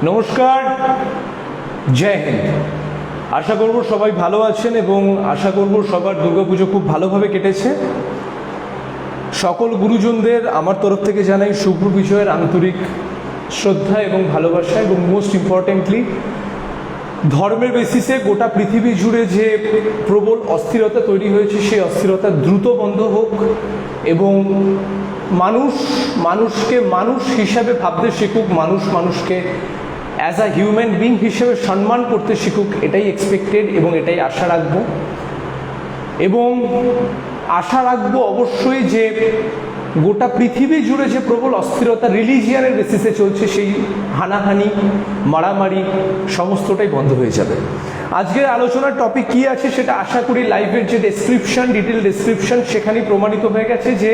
নমস্কার, জয় হিন্দ। আশা করব সবাই ভালো আছেন এবং আশা করব সবার দুর্গাপুজো খুব ভালোভাবে কেটেছে। সকল গুরুজনদের আমার তরফ থেকে জানাই শুভ বিজয়ের আন্তরিক শ্রদ্ধা এবং ভালোবাসা, এবং মোস্ট ইম্পর্টেন্টলি ধর্মের বেসিসে গোটা পৃথিবী জুড়ে যে প্রবল অস্থিরতা তৈরি হয়েছে সেই অস্থিরতা দ্রুত বন্ধ হোক এবং মানুষকে মানুষ হিসাবে ভাবতে শিখুক, মানুষকে অ্যাজ আ হিউম্যান বিং হিসেবে সম্মান করতে শিখুক, এটাই এক্সপেক্টেড এবং এটাই আশা রাখবো। এবং আশা রাখবো অবশ্যই যে গোটা পৃথিবী জুড়ে যে প্রবল অস্থিরতা রিলিজিয়ানের বেসিসে চলছে, সেই হানাহানি মারামারি সমস্তটাই বন্ধ হয়ে যাবে। আজকের আলোচনার টপিক কি আছে সেটা আশা করি লাইভের যে ডেসক্রিপশন, ডিটেল ডেসক্রিপশন, সেখানেই প্রমাণিত হয়ে গেছে যে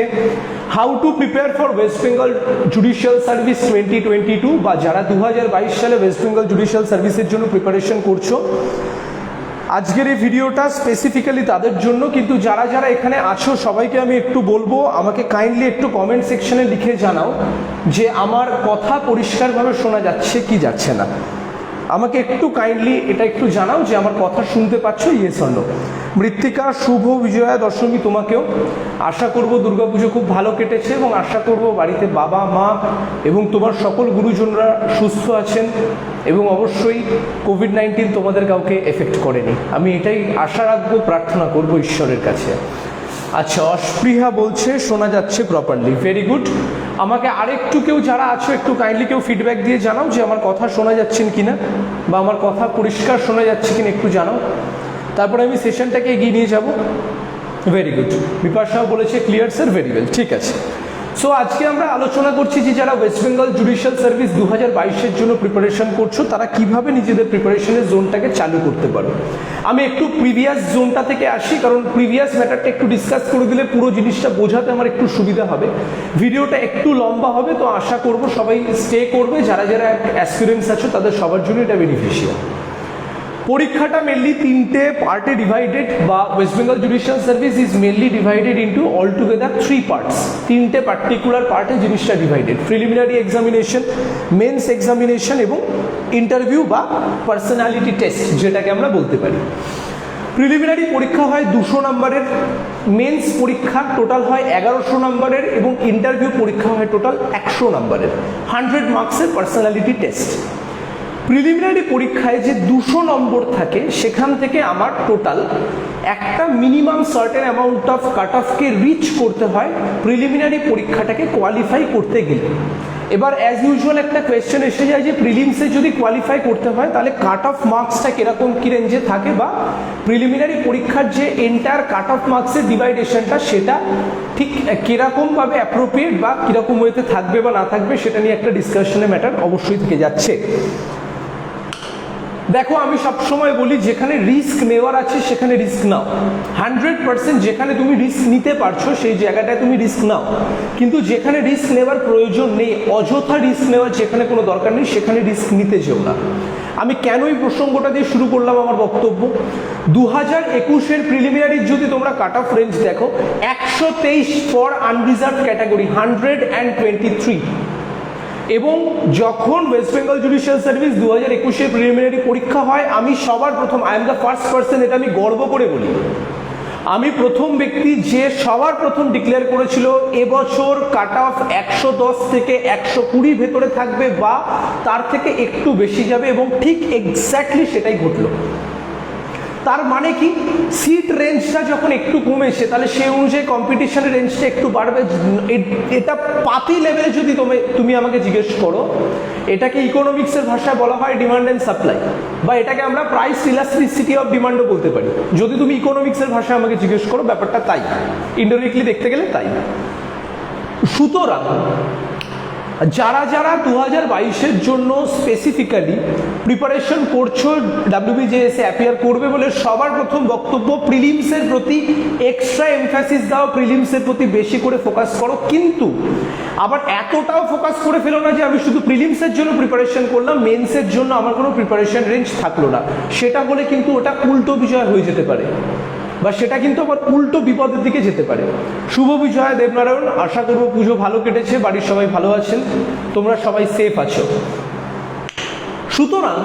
how to prepare for West Bengal judicial service 2022, বা যারা 2022 সালে ওয়েস্ট বেঙ্গল জুডিশিয়াল সার্ভিসের জন্য প্রিপারেশন করছো, আজকের এই ভিডিওটা স্পেসিফিক্যালি তাদের জন্য। কিন্তু যারা যারা এখানে আছো সবাইকে আমি একটু বলবো, আমাকে কাইন্ডলি একটু কমেন্ট সেকশনে লিখে জানাও যে আমার কথা পরিষ্কারভাবে শোনা যাচ্ছে কি যাচ্ছে না। আমাকে একটু কাইন্ডলি এটা একটু জানাও যে আমার কথা শুনতে পাচ্ছ, ইয়েস অর নো। মৃত্তিকা, শুভ বিজয়া দশমী তোমাকেও। আশা করব দুর্গাপুজো খুব ভালো কেটেছে এবং আশা করব বাড়িতে বাবা মা এবং তোমার সকল গুরুজনরা সুস্থ আছেন এবং অবশ্যই কোভিড-19 তোমাদের কাউকে এফেক্ট করেনি। আমি এটাই আশা রাখবো, প্রার্থনা করব ঈশ্বরের কাছে। আচ্ছা, অস্পৃহা বলছে শোনা যাচ্ছে প্রপারলি, ভেরি গুড। আমাকে আরেকটু কেউ যারা আছো একটু কাইন্ডলি কেউ ফিডব্যাক দিয়ে জানাও যে আমার কথা শোনা যাচ্ছেন কিনা, বা আমার কথা পরিষ্কার শোনা যাচ্ছে কিনা একটু জানাও, তারপরে আমি সেশনটাকে এগিয়ে নিয়ে যাব। Very good. বিপাশাও বলেছে ক্লিয়ার স্যার, ভেরি ওয়েল, ঠিক আছে। সো আজকে আমরা আলোচনা করছি যে যারা ওয়েস্ট বেঙ্গল জুডিশিয়াল সার্ভিস 2022-এর জন্য প্রিপারেশন করছো, তারা কিভাবে নিজেদের প্রিপারেশনের জোনটাকে চালু করতে পারো। আমি একটু প্রিভিয়াস জোনটা থেকে আসি, কারণ প্রিভিয়াস ম্যাটারটা একটু ডিসকাস করে দিলে পুরো জিনিসটা বোঝাতে আমার একটু সুবিধা হবে। ভিডিওটা একটু লম্বা হবে, তো আশা করব সবাই স্টে করবে, যারা যারা অ্যাসপিরেন্টস আছো তাদের সবার জন্য এটা বেনিফিশিয়াল। পরীক্ষাটা মেনলি তিনটে পার্টে ডিভাইডেড, বা West Bengal judicial service is mainly divided into all together 3 parts. তিনটে পার্টিকুলার পার্টে জিনিসটা divided: preliminary examination, mains examination এবং ইন্টারভিউ বা পার্সোনালিটি টেস্ট, যেটাকে আমরা বলতে পারি। প্রিলিমিনারি পরীক্ষা হয় 200 নম্বরের, মেন্স পরীক্ষা টোটাল হয় 1100 নম্বরের এবং ইন্টারভিউ পরীক্ষা হয় টোটাল 100 নম্বরের, 100 মার্কসের পার্সোনালিটি টেস্ট। প্রিলিমিনারি পরীক্ষায় যে 200 নম্বর থাকে সেখান থেকে আমার টোটাল একটা minimum certain amount of cut অফকে রিচ করতে হয় প্রিলিমিনারি পরীক্ষাটাকে কোয়ালিফাই করতে গেলে। এবার অ্যাজ ইউজুয়াল একটা কোয়েশ্চেন এসে যায় যে প্রিলিমসে যদি কোয়ালিফাই করতে হয় তাহলে কাট অফ মার্কসটা কিরকম কী রেঞ্জে থাকে, বা প্রিলিমিনারি পরীক্ষার যে এন্টায়ার কাট অফ মার্কসের ডিভাইডেশনটা সেটা ঠিক কীরকমভাবে অ্যাপ্রোপ্রিয়েট বা কীরকম ওয়েতে থাকবে বা না থাকবে, সেটা নিয়ে একটা ডিসকাশনের ম্যাটার অবশ্যই থেকে যাচ্ছে। দেখো, আমি সবসময় বলি যেখানে রিস্ক নেওয়ার আছে সেখানে রিস্ক নাও। 100% যেখানে তুমি রিস্ক নিতে পারছো সেই জায়গাটায় তুমি রিস্ক নাও, কিন্তু যেখানে রিস্ক নেওয়ার প্রয়োজন নেই, অযথা রিস্ক নেওয়ার যেখানে কোনো দরকার নেই, সেখানে রিস্ক নিতে যেও না। আমি কেন এই প্রসঙ্গটা দিয়ে শুরু করলাম আমার বক্তব্য? 2021-এর প্রিলিমিনারির যদি তোমরা কাট অফ রেঞ্জ দেখো, 123 ফর আনরিজার্ভ ক্যাটাগরি, 123। এবং যখন ওয়েস্ট বেঙ্গল জুডিশিয়াল সার্ভিস 2021-এর প্রিলিমিনারি পরীক্ষা হয়, আমি সবার প্রথম, I am the first person, এটা আমি গর্ব করে বলি, আমি প্রথম ব্যক্তি যে সবার প্রথম ডিক্লেয়ার করেছিল এবছর কাট অফ 110 থেকে 120 ভেতরে থাকবে বা তার থেকে একটু বেশি যাবে, এবং ঠিক এক্স্যাক্টলি সেটাই ঘটলো। তার মানে কি, সিট রেঞ্জটা যখন একটু কমেছে তাহলে সেই অনুযায়ী কম্পিটিশনের রেঞ্জটা একটু বাড়বে। এটা পাতি লেভেলে যদি তুমি আমাকে জিজ্ঞেস করো, এটাকে ইকোনমিক্সের ভাষায় বলা হয় ডিমান্ড অ্যান্ড সাপ্লাই, বা এটাকে আমরা প্রাইস ইলাস্টিসিটি অফ ডিমান্ডও বলতে পারি। যদি তুমি ইকোনমিক্সের ভাষায় আমাকে জিজ্ঞেস করো, ব্যাপারটা তাই, ইনডাইরেক্টলি দেখতে গেলে তাই। সুতরাং যারা যারা 2022-এর জন্য স্পেসিফিক্যালি প্রিপারেশন করছো, ডাব্লিউবিজেএসে অ্যাপিয়ার করবে বলে, সবার প্রথম বক্তব্য প্রিলিমসের প্রতি এক্সট্রা এমফ্যাসিস দাও, প্রিলিমসের প্রতি বেশি করে ফোকাস করো। কিন্তু আবার এতটাও ফোকাস করে ফেলো না যে আমি শুধু প্রিলিমসের জন্য প্রিপারেশন করলাম, মেন্সের জন্য আমার কোনো প্রিপারেশন রেঞ্জ থাকলো না। সেটা হলে কিন্তু ওটা উল্টো বিষয় হয়ে যেতে পারে, বা সেটা কিন্তু আবার উল্টো বিপদের দিকে যেতে পারে। শুভ বিজয়া দেবনারায়ণ, আশা করবো পুজো ভালো কেটেছে, বাড়ির সবাই ভালো আছেন, তোমরা সবাই সেফ আছো। সুতরাং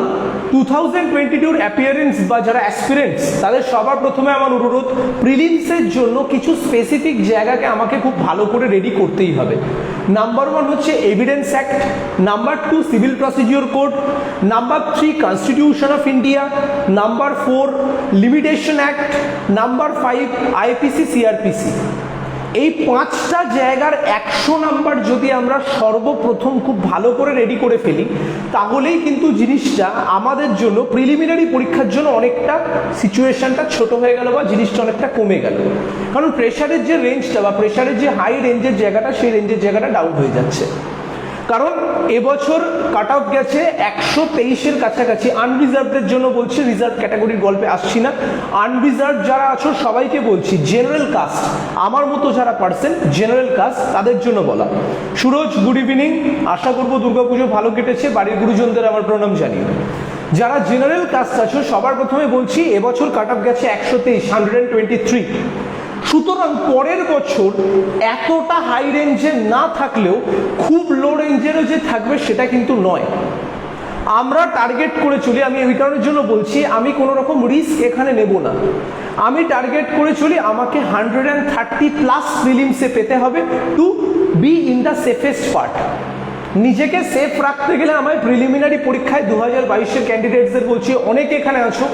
2022 অ্যাপিয়ারেন্স বা যারা অ্যাসপিরেন্টস তাদের সবার প্রথমে আমার অনুরোধ, প্রিলিমসের জন্য কিছু স্পেসিফিক জায়গাকে আমাকে খুব ভালো করে রেডি করতেই হবে। নাম্বার 1 হচ্ছে evidence act, number 2 civil procedure code, number 3 constitution of India, number 4 limitation act, number 5 IPC CrPC. এই 5টা জায়গার 100 নাম্বার যদি আমরা সর্বপ্রথম খুব ভালো করে রেডি করে ফেলি, তাহলেই কিন্তু জিনিসটা আমাদের জন্য প্রিলিমিনারি পরীক্ষার জন্য অনেকটা সিচুয়েশনটা ছোট হয়ে গেল বা জিনিসটা অনেকটা কমে গেল। কারণ প্রেশারের যে রেঞ্জটা বা প্রেশারের যে হাই রেঞ্জের জায়গাটা, সেই রেঞ্জের জায়গাটা ডাউন হয়ে যাচ্ছে। কারণ এবছর কাট অফ গেছে 123-এর কাছাকাছি। আনরিজার্ভদের জন্য বলছি, রিজার্ভ ক্যাটাগরির গল্পে আসছি না। আনরিজার্ভ যারা আছো সবাইকে বলছি, জেনারেল কাস্ট আমার মতো যারা পার্সন জেনারেল কাস্ট তাদের জন্য বলা। সুরজ, গুড ইভিনিং, আশা করবো দুর্গাপুজো ভালো কেটেছে, বাড়ির গুরুজনদের আমার প্রণাম জানিয়ে। যারা জেনারেল কাস্ট আছো সবার প্রথমে বলছি, এবছর কাট অফ গেছে 123, 123। সুতরাং পরের বছর এতটা হাই রেঞ্জে না থাকলেও খুব লো রেঞ্জেরও যে থাকবে সেটা কিন্তু নয়। আমরা টার্গেট করে চলি, আমি এই কারণের জন্য বলছি, আমি কোনো রকম রিস্ক এখানে নেব না। আমি টার্গেট করে চলি আমাকে 130+ প্রিলিমসে পেতে হবে to be in the safest part. নিজেকে সেফ রাখতে গেলে আমায় প্রিলিমিনারি পরীক্ষায় 2022-এর ক্যান্ডিডেটসদের বলছি, অনেকে এখানে আছো,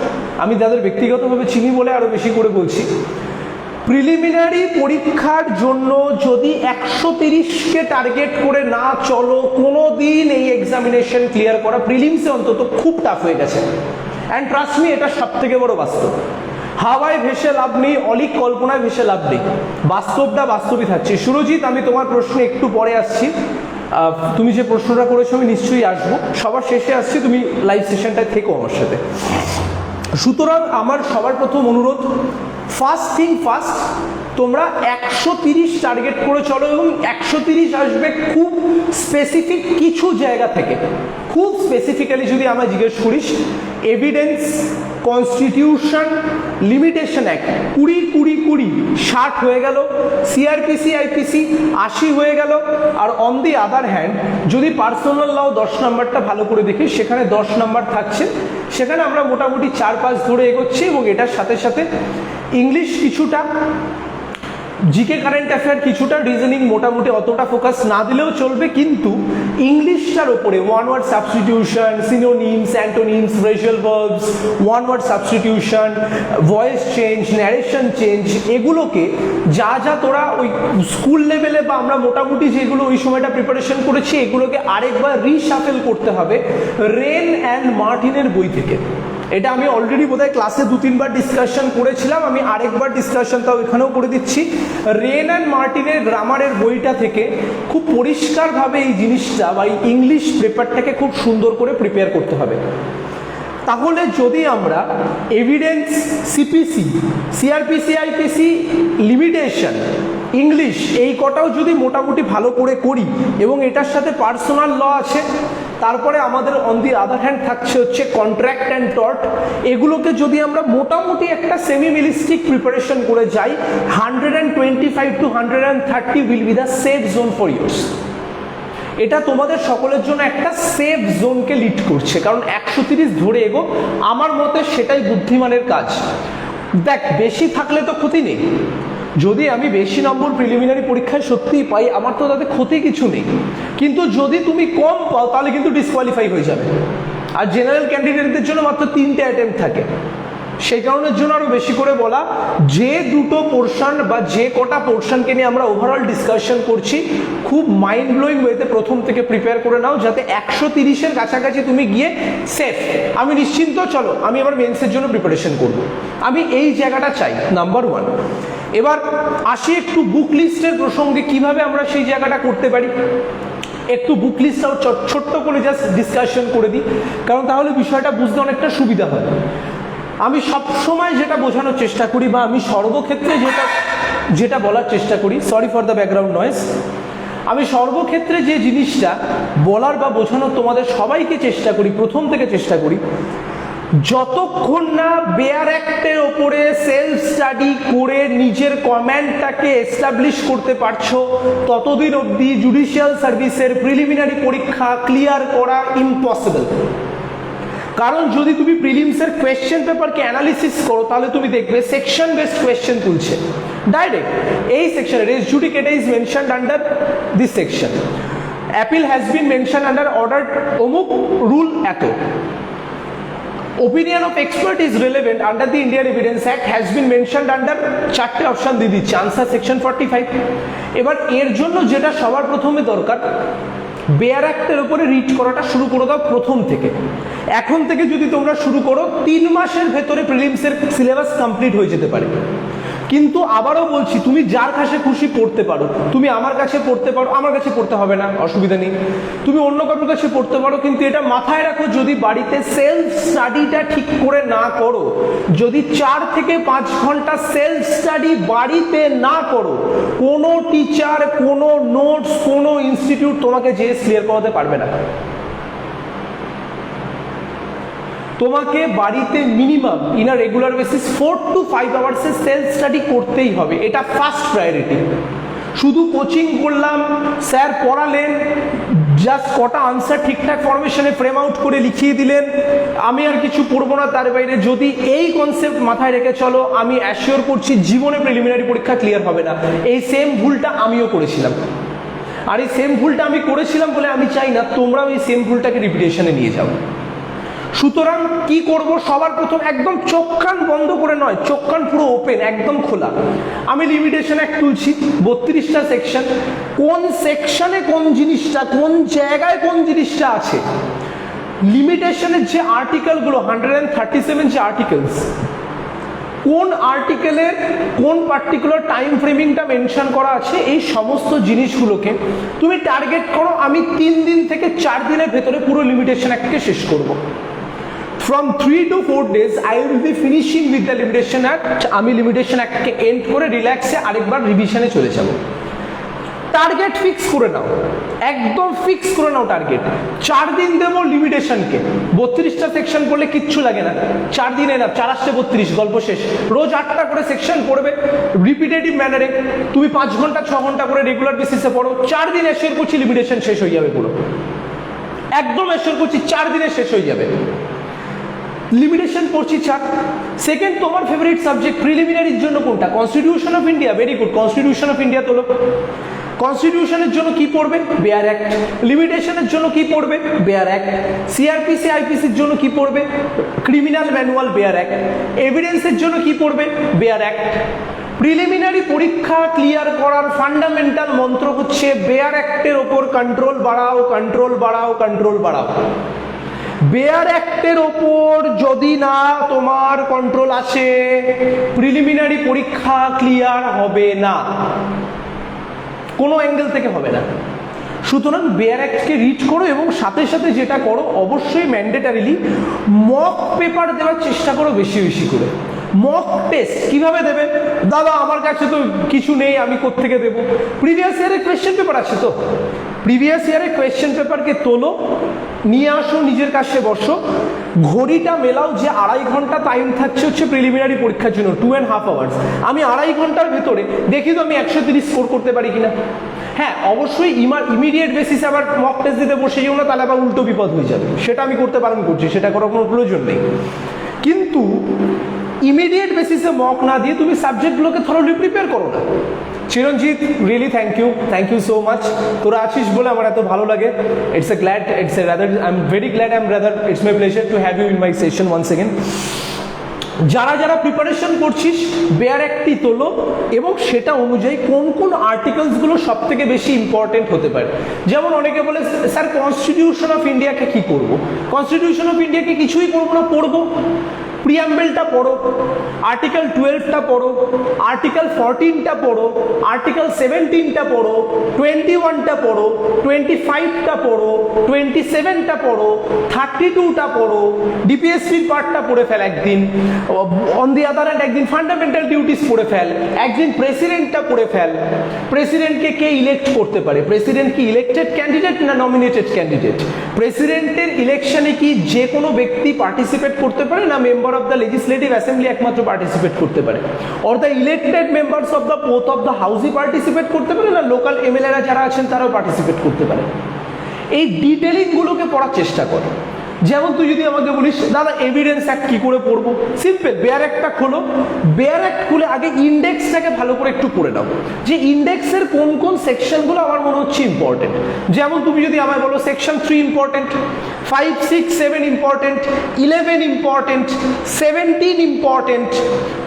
আমি তাদের ব্যক্তিগতভাবে চিনি বলে আরও বেশি করে বলছি, প্রিলিমিনারি পরীক্ষার জন্য যদি 130কে টার্গেট করে না চলো, কোনো দিন এই এক্সামিনেশন ক্লিয়ার করা প্রিলিমসে অন্তত খুব টাফ হয়ে গেছে। অ্যান্ড ট্রাস্ট মি, এটা সব থেকে বড় বাস্তব। হাওয়ায় ভেসে লাভ নেই, অলিক কল্পনায় ভেসে লাভ নেই, বাস্তবটা বাস্তবই থাকছে। সুরজিৎ, আমি তোমার প্রশ্নে একটু পরে আসছি। তুমি যে প্রশ্নটা করেছো আমি নিশ্চয়ই আসবো, সবার শেষে আসছি, তুমি লাইভ সেশনটায় থেকো আমার সাথে। সুতরাং আমার সবার প্রথম অনুরোধ, ফার্স্ট থিং ফার্স্ট, তোমরা 130 টার্গেট করে চলো এবং 130 আসবে খুব স্পেসিফিক কিছু জায়গা থেকে। খুব স্পেসিফিক্যালি যদি আমরা জিজ্ঞেস করিস, এভিডেন্স, কনস্টিটিউশন, লিমিটেশন অ্যাক্ট 20 60 হয়ে গেল, সিআরপিসি আইপিসি 80 হয়ে গেল। আর অন দি আদার হ্যান্ড যদি পার্সোনাল লও 10 নাম্বারটা ভালো করে দেখি, সেখানে 10 নাম্বার থাকছে, সেখানে আমরা মোটামুটি 4-5 ধরে এগোচ্ছি। এবং এটার সাথে সাথে ইংলিশ কিছুটা, জিকে কারেন্ট অ্যাফেয়ার কিছুটা, রিজনিং মোটামুটি অতটা ফোকাস না দিলেও চলবে, কিন্তু ইংলিশটার ওপরে one word substitution, synonyms, antonyms, phrasal verbs, one word substitution, voice change, narration change, এগুলোকে যা যা তোরা ওই স্কুল লেভেলে বা আমরা মোটামুটি যেগুলো ওই সময়টা প্রিপারেশন করেছি, এগুলোকে আরেকবার রিশাফেল করতে হবে রেন অ্যান্ড মার্টিনের বই থেকে। এটা আমি অলরেডি বোধহয় ক্লাসে 2-3 বার ডিসকাশন করেছিলাম, আমি আরেকবার ডিসকাশনটাও এখানেও করে দিচ্ছি। রেন অ্যান্ড মার্টিনের গ্রামারের বইটা থেকে খুব পরিষ্কারভাবে এই জিনিসটা বা এই ইংলিশ পেপারটাকে খুব সুন্দর করে প্রিপেয়ার করতে হবে। তাহলে যদি আমরা evidence, CPC, CrPC IPC, limitation, English এই কটাও যদি মোটামুটি ভালো করে করি এবং এটার সাথে পার্সোনাল ল আছে, তারপরে আমাদের অন দি আদার হ্যান্ড থাকছে হচ্ছে কন্ট্রাক্ট অ্যান্ড টর্ট, এগুলোকে যদি আমরা মোটামুটি একটা সেমি মিলিস্টিক প্রিপারেশন করে যাই, 125 to 130 will be the safe zone for yours. এটা তোমাদের সকলের জন্য একটা সেফ জোনকে লিড করছে, কারণ 130 ধরে এগো, আমার মতে সেটাই বুদ্ধিমানের কাজ। দেখ, বেশি থাকলে তো ক্ষতি নেই, যদি আমি বেশি নম্বর প্রিলিমিনারি পরীক্ষায় সত্যিই পাই আমার তো তাতে ক্ষতি কিছু নেই, কিন্তু যদি তুমি কম পাও তাহলে কিন্তু ডিসকোয়ালিফাই হয়ে যাবে। আর জেনারেল ক্যান্ডিডেটদের জন্য মাত্র 3টে অ্যাটেম্প্ট থাকে, সেই কারণের জন্য আরো বেশি করে বলা, যে দুটো পোর্শন বা যে কটা পোর্শনকে নিয়ে আমরা ওভারঅল ডিসকাশন করছি, খুব মাইন্ড ব্লোয়িং ওয়েতে প্রথম থেকে প্রিপেয়ার করে নাও, যাতে 130-এর কাছাকাছি তুমি গিয়ে সেফ, আমি নিশ্চিন্ত, চলো আমি আমার মেন্সের জন্য প্রিপারেশন করব, আমি এই জায়গাটা চাই, নাম্বার 1। এবার আসি একটু বুক লিস্টের প্রসঙ্গে, কিভাবে আমরা সেই জায়গাটা করতে পারি। একটু বুক লিস্টটাও ছোট্ট করে জাস্ট ডিসকাশন করে দিই, কারণ তাহলে বিষয়টা বুঝতে অনেকটা সুবিধা হয়। আমি সবসময় যেটা বোঝানোর চেষ্টা করি বা আমি সর্বক্ষেত্রে যেটা বলার চেষ্টা করি, sorry for the background noise, আমি সর্বক্ষেত্রে যে জিনিসটা বলার বা বোঝানোর তোমাদের সবাইকে চেষ্টা করি, প্রথম থেকে চেষ্টা করি, যতক্ষণ না বেয়ার অ্যাক্টের ওপরে সেলফ স্টাডি করে নিজের কমেন্টটাকে এস্টাবলিশ করতে পারছো, ততদিন অবধি জুডিশিয়াল সার্ভিসের প্রিলিমিনারি পরীক্ষা ক্লিয়ার করা ইম্পসিবল। কারণ যদি তুমি প্রিলিমসের কোয়েশ্চেন পেপারকে অ্যানালিসিস করো তাহলে তুমি দেখবে সেকশন বেসড কোয়েশ্চেন তুলছে ডাইরেক্ট। এই section res judicata is mentioned under this section, appeal has been mention under order অমুক রুল এত, opinion of expert is relevant under the Indian Evidence Act has been mentioned under চারটে option দিয়ে দিচ্ছে, answer section 45। এবার এর জন্য যেটা সবার প্রথমে দরকার, বেয়ার অ্যাক্টের উপরে রিড করাটা শুরু করে দাও প্রথম থেকে। এখন থেকে যদি তোমরা শুরু করো 3 মাসের ভেতরে প্রিলিমসের সিলেবাস কমপ্লিট হয়ে যেতে পারে। কিন্তু আবারও বলছি, তুমি যার কাছে খুশি পড়তে পারো, তুমি আমার কাছে পড়তে পারো, আমার কাছে পড়তে হবে না, অসুবিধা নেই, তুমি অন্য কারোর কাছে পড়তে পারো, কিন্তু এটা মাথায় রাখো যদি বাড়িতে সেলফ স্টাডিটা ঠিক করে না করো, যদি 4 থেকে 5 ঘন্টা সেলফ স্টাডি বাড়িতে না করো, কোনো টিচার, কোনো নোটস, কোনো ইনস্টিটিউট তোমাকে জিএস ক্লিয়ার করাতে পারবে না। তোমাকে বাড়িতে minimum in a regular basis 4 to 5 আওয়ার্সে সেলফ স্টাডি করতেই হবে, এটা ফার্স্ট প্রায়োরিটি। শুধু কোচিং করলাম, স্যার পড়ালেন, জাস্ট কটা আনসার ঠিকঠাক ফরমেশনে ফ্রেম আউট করে লিখিয়ে দিলেন, আমি আর কিছু পড়বো না তার বাইরে, যদি এই কনসেপ্ট মাথায় রেখে চলো, আমি অ্যাসিওর করছি জীবনে প্রিলিমিনারি পরীক্ষা ক্লিয়ার হবে না। এই সেম ভুলটা আমিও করেছিলাম, আর এই সেম ভুলটা আমি করেছিলাম বলে আমি চাই না তোমরাও এই সেম ভুলটাকে রিপিটেশনে নিয়ে যাও। সুতরাং কি করব, সবার প্রথম একদম চোখ কান বন্ধ করে নয়, চোখ কান পুরো ওপেন, একদম খোলা। আমি লিমিটেশন অ্যাক্ট তুলছি, 32টা সেকশন, কোন সেকশনে কোন জিনিসটা, কোন জায়গায় কোন জিনিসটা আছে, লিমিটেশনের যে আর্টিকেলগুলো 137 যে আর্টিকেলস, কোন আর্টিকেলের কোন পার্টিকুলার টাইম ফ্রেমিংটা মেনশন করা আছে, এই সমস্ত জিনিসগুলোকে তুমি টার্গেট করো। আমি 3 দিন থেকে 4 দিনের ভেতরে পুরো লিমিটেশন অ্যাক্টকে শেষ করব। From 3 to 4 days I will be finishing with the Limitation Act. আমি লিমিটেশন অ্যাক্টকে এন্ড করে রিল্যাক্সে আরেকবার রিভিশনে চলে যাব। টার্গেট ফিক্স করে নাও, একদম ফিক্স করে নাও টার্গেট। 4 দিন দেবো লিমিটেশনকে, 32টা সেকশন পড়লে কিচ্ছু লাগে না, 4 দিনে না, 4 আসছে 32, গল্প শেষ। রোজ 8টা করে সেকশন পড়বে রিপিটেটিভ ম্যানারে, তুমি 5 ঘন্টা 6 ঘন্টা করে রেগুলার বেসিসে পড়ো, 4 দিন এসের করছি লিমিটেশন শেষ হয়ে যাবে পুরো, একদম এসের করছি 4 দিনে শেষ হয়ে যাবে। লিমিটেশন পড়ছি 4। সেকেন্ড, তোমার ফেভারিট সাবজেক্ট প্রিলিমিনারির জন্য কোনটা? Constitution of India, very good, constitution of India তোলো। কনস্টিটিউশনের জন্য কি পড়বে? Bare act. লিমিটেশনের জন্য কি পড়বে? Bare act. সিআরপিসি আইপিসির জন্য কি পড়বে? Criminal manual, bare act. এভিডেন্সের জন্য কি পড়বে? Bare act. প্রিলিমিনারি পরীক্ষা ক্লিয়ার করার ফান্ডামেন্টাল মন্ত্র হচ্ছে বেয়ার অ্যাক্টের ওপর কন্ট্রোল বাড়াও, কন্ট্রোল বাড়াও, কন্ট্রোল বাড়াও। বেয়ার অ্যাক্টের ওপর যদি না তোমার কন্ট্রোল আসে, প্রিলিমিনারি পরীক্ষা ক্লিয়ার হবে না, কোনো অ্যাঙ্গেল থেকে হবে না। সুতরাং বেয়ার অ্যাক্টকে রিড করো এবং সাথে সাথে যেটা করো, অবশ্যই ম্যান্ডেটারিলি মক পেপার দেওয়ার চেষ্টা করো বেশি বেশি করে। মক টেস্ট কিভাবে দেবে? দাদা আমার কাছে তো কিছু নেই, আমি কোত্থেকে দেবো? প্রিভিয়াস ইয়ারের কোয়েশ্চেন পেপার আছে তো, প্রিভিয়াস ইয়ারের কোয়েশ্চেন পেপারকে তোলো, নিয়ে আসো, নিজের কাছে বসো, ঘড়িটা মেলাও যে 2.5 ঘন্টা টাইম থাকছে হচ্ছে প্রিলিমিনারি পরীক্ষার জন্য, 2.5 আওয়ার্স। আমি 2.5 ঘন্টার ভেতরে দেখি তো আমি 130 স্কোর করতে পারি কিনা। হ্যাঁ, অবশ্যই ইমিডিয়েট বেসিসে আবার মক টেস্ট দিতে বসে যেও না, তাহলে আবার উল্টো বিপদ হয়ে যাবে, সেটা আমি করতে বারণ করছি, সেটা করার কোনো প্রয়োজন নেই। কিন্তু ইমিডিয়েট বেসিসে মক না দিয়ে তুমি সাবজেক্টগুলোকে থরলি প্রিপেয়ার করো না। Chiranjit, really thank you so much. তোরা আছিস বলে আমার এত ভালো লাগে। I am very glad, it's my pleasure to have you in my session once again. যারা যারা প্রিপারেশন করছিস, বেয়ার অ্যাক্টটি তোলো এবং সেটা অনুযায়ী কোন কোন আর্টিকেলসগুলো সব থেকে বেশি ইম্পর্টেন্ট হতে পারে। যেমন অনেকে বলে স্যার কনস্টিটিউশন অফ ইন্ডিয়াকে কি করব? কনস্টিটিউশন অফ ইন্ডিয়াকে কিছুই করবো না, পড়বো। প্রিয়াম্বেলটা পড়ো, আর্টিকেল 12টা পড়ো, আর্টিকেল 14টা পড়ো, আর্টিকেল 17টা পড়ো, 21টা পড়ো, 25টা পড়ো, 27টা পড়ো, 32টা পড়ো, ডিপিএসসির পার্টটা পড়ে ফেল একদিন, অন দি আদার হ্যান্ড একদিন ফান্ডামেন্টাল ডিউটিস পড়ে ফেল, একদিন প্রেসিডেন্টটা পড়ে ফেল। প্রেসিডেন্টকে কে ইলেক্ট করতে পারে? প্রেসিডেন্ট কি ইলেক্টেড ক্যান্ডিডেট না নমিনেটেড ক্যান্ডিডেট? প্রেসিডেন্টের ইলেকশনে কি যে কোনো ব্যক্তি পার্টিসিপেট করতে পারে না member of the legislative assembly একমাত্র পার্টিসিপেট করতে পারে? Or the elected members of the both of the house participate করতে পারে না লোকাল এমএলএরা যারা আছেন তারাও পার্টিসিপেট করতে পারে? এই ডিটেলিং গুলোকে পড়ার চেষ্টা করো। যেমন তুই যদি আমাকে বলিস দাদা এভিডেন্স অ্যাক্ট কি করে পড়বো, সিম্পল, বেয়ার অ্যাক্টটা খোলো, বেয়ার অ্যাক্ট খুলে আগে ইন্ডেক্সটাকে ভালো করে একটু পড়ে নাও, যে ইন্ডেক্সের কোন কোন সেকশনগুলো আমার মনে হচ্ছে ইম্পর্টেন্ট। যেমন তুমি যদি আমায় বলো section 3 important, 5, 6, 7 important, 11 important, 17 important,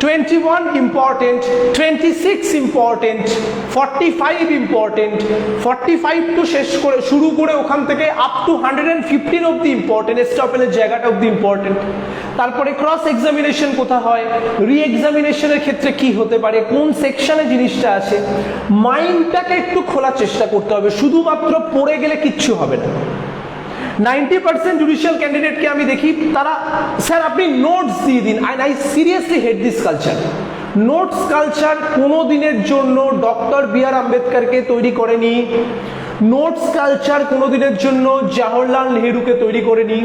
21 important, 26 important, 45 important, 45 to শেষ করে শুরু করে ওখান থেকে আপ টু 115 অব্দি ইম্পর্টেন্ট, স্টপেলের জায়গাটা অব্দি ইম্পর্টেন্ট। তারপরে ক্রস এক্সামিনেশন কোথা হয়, রি এক্সামিনেশনের ক্ষেত্রে কি হতে পারে, কোন সেকশনে জিনিসটা আছে, মাইন্ডটাকে একটু খোলার চেষ্টা করতে হবে, শুধুমাত্র পড়ে গেলে কিচ্ছু হবে না। 90% জুডিশিয়াল ক্যান্ডিডেটকে আমি দেখি তারা স্যার আপনি নোটস দিয়ে দিন, I seriously hate this culture. Notes culture কোনো দিনের জন্য ডক্টর বি.আর. আম্বেদকরকে তৈরি করেনি, নোটস কালচার কোনো দিনের জন্য জওহরলাল নেহরুকে তৈরি করেনি,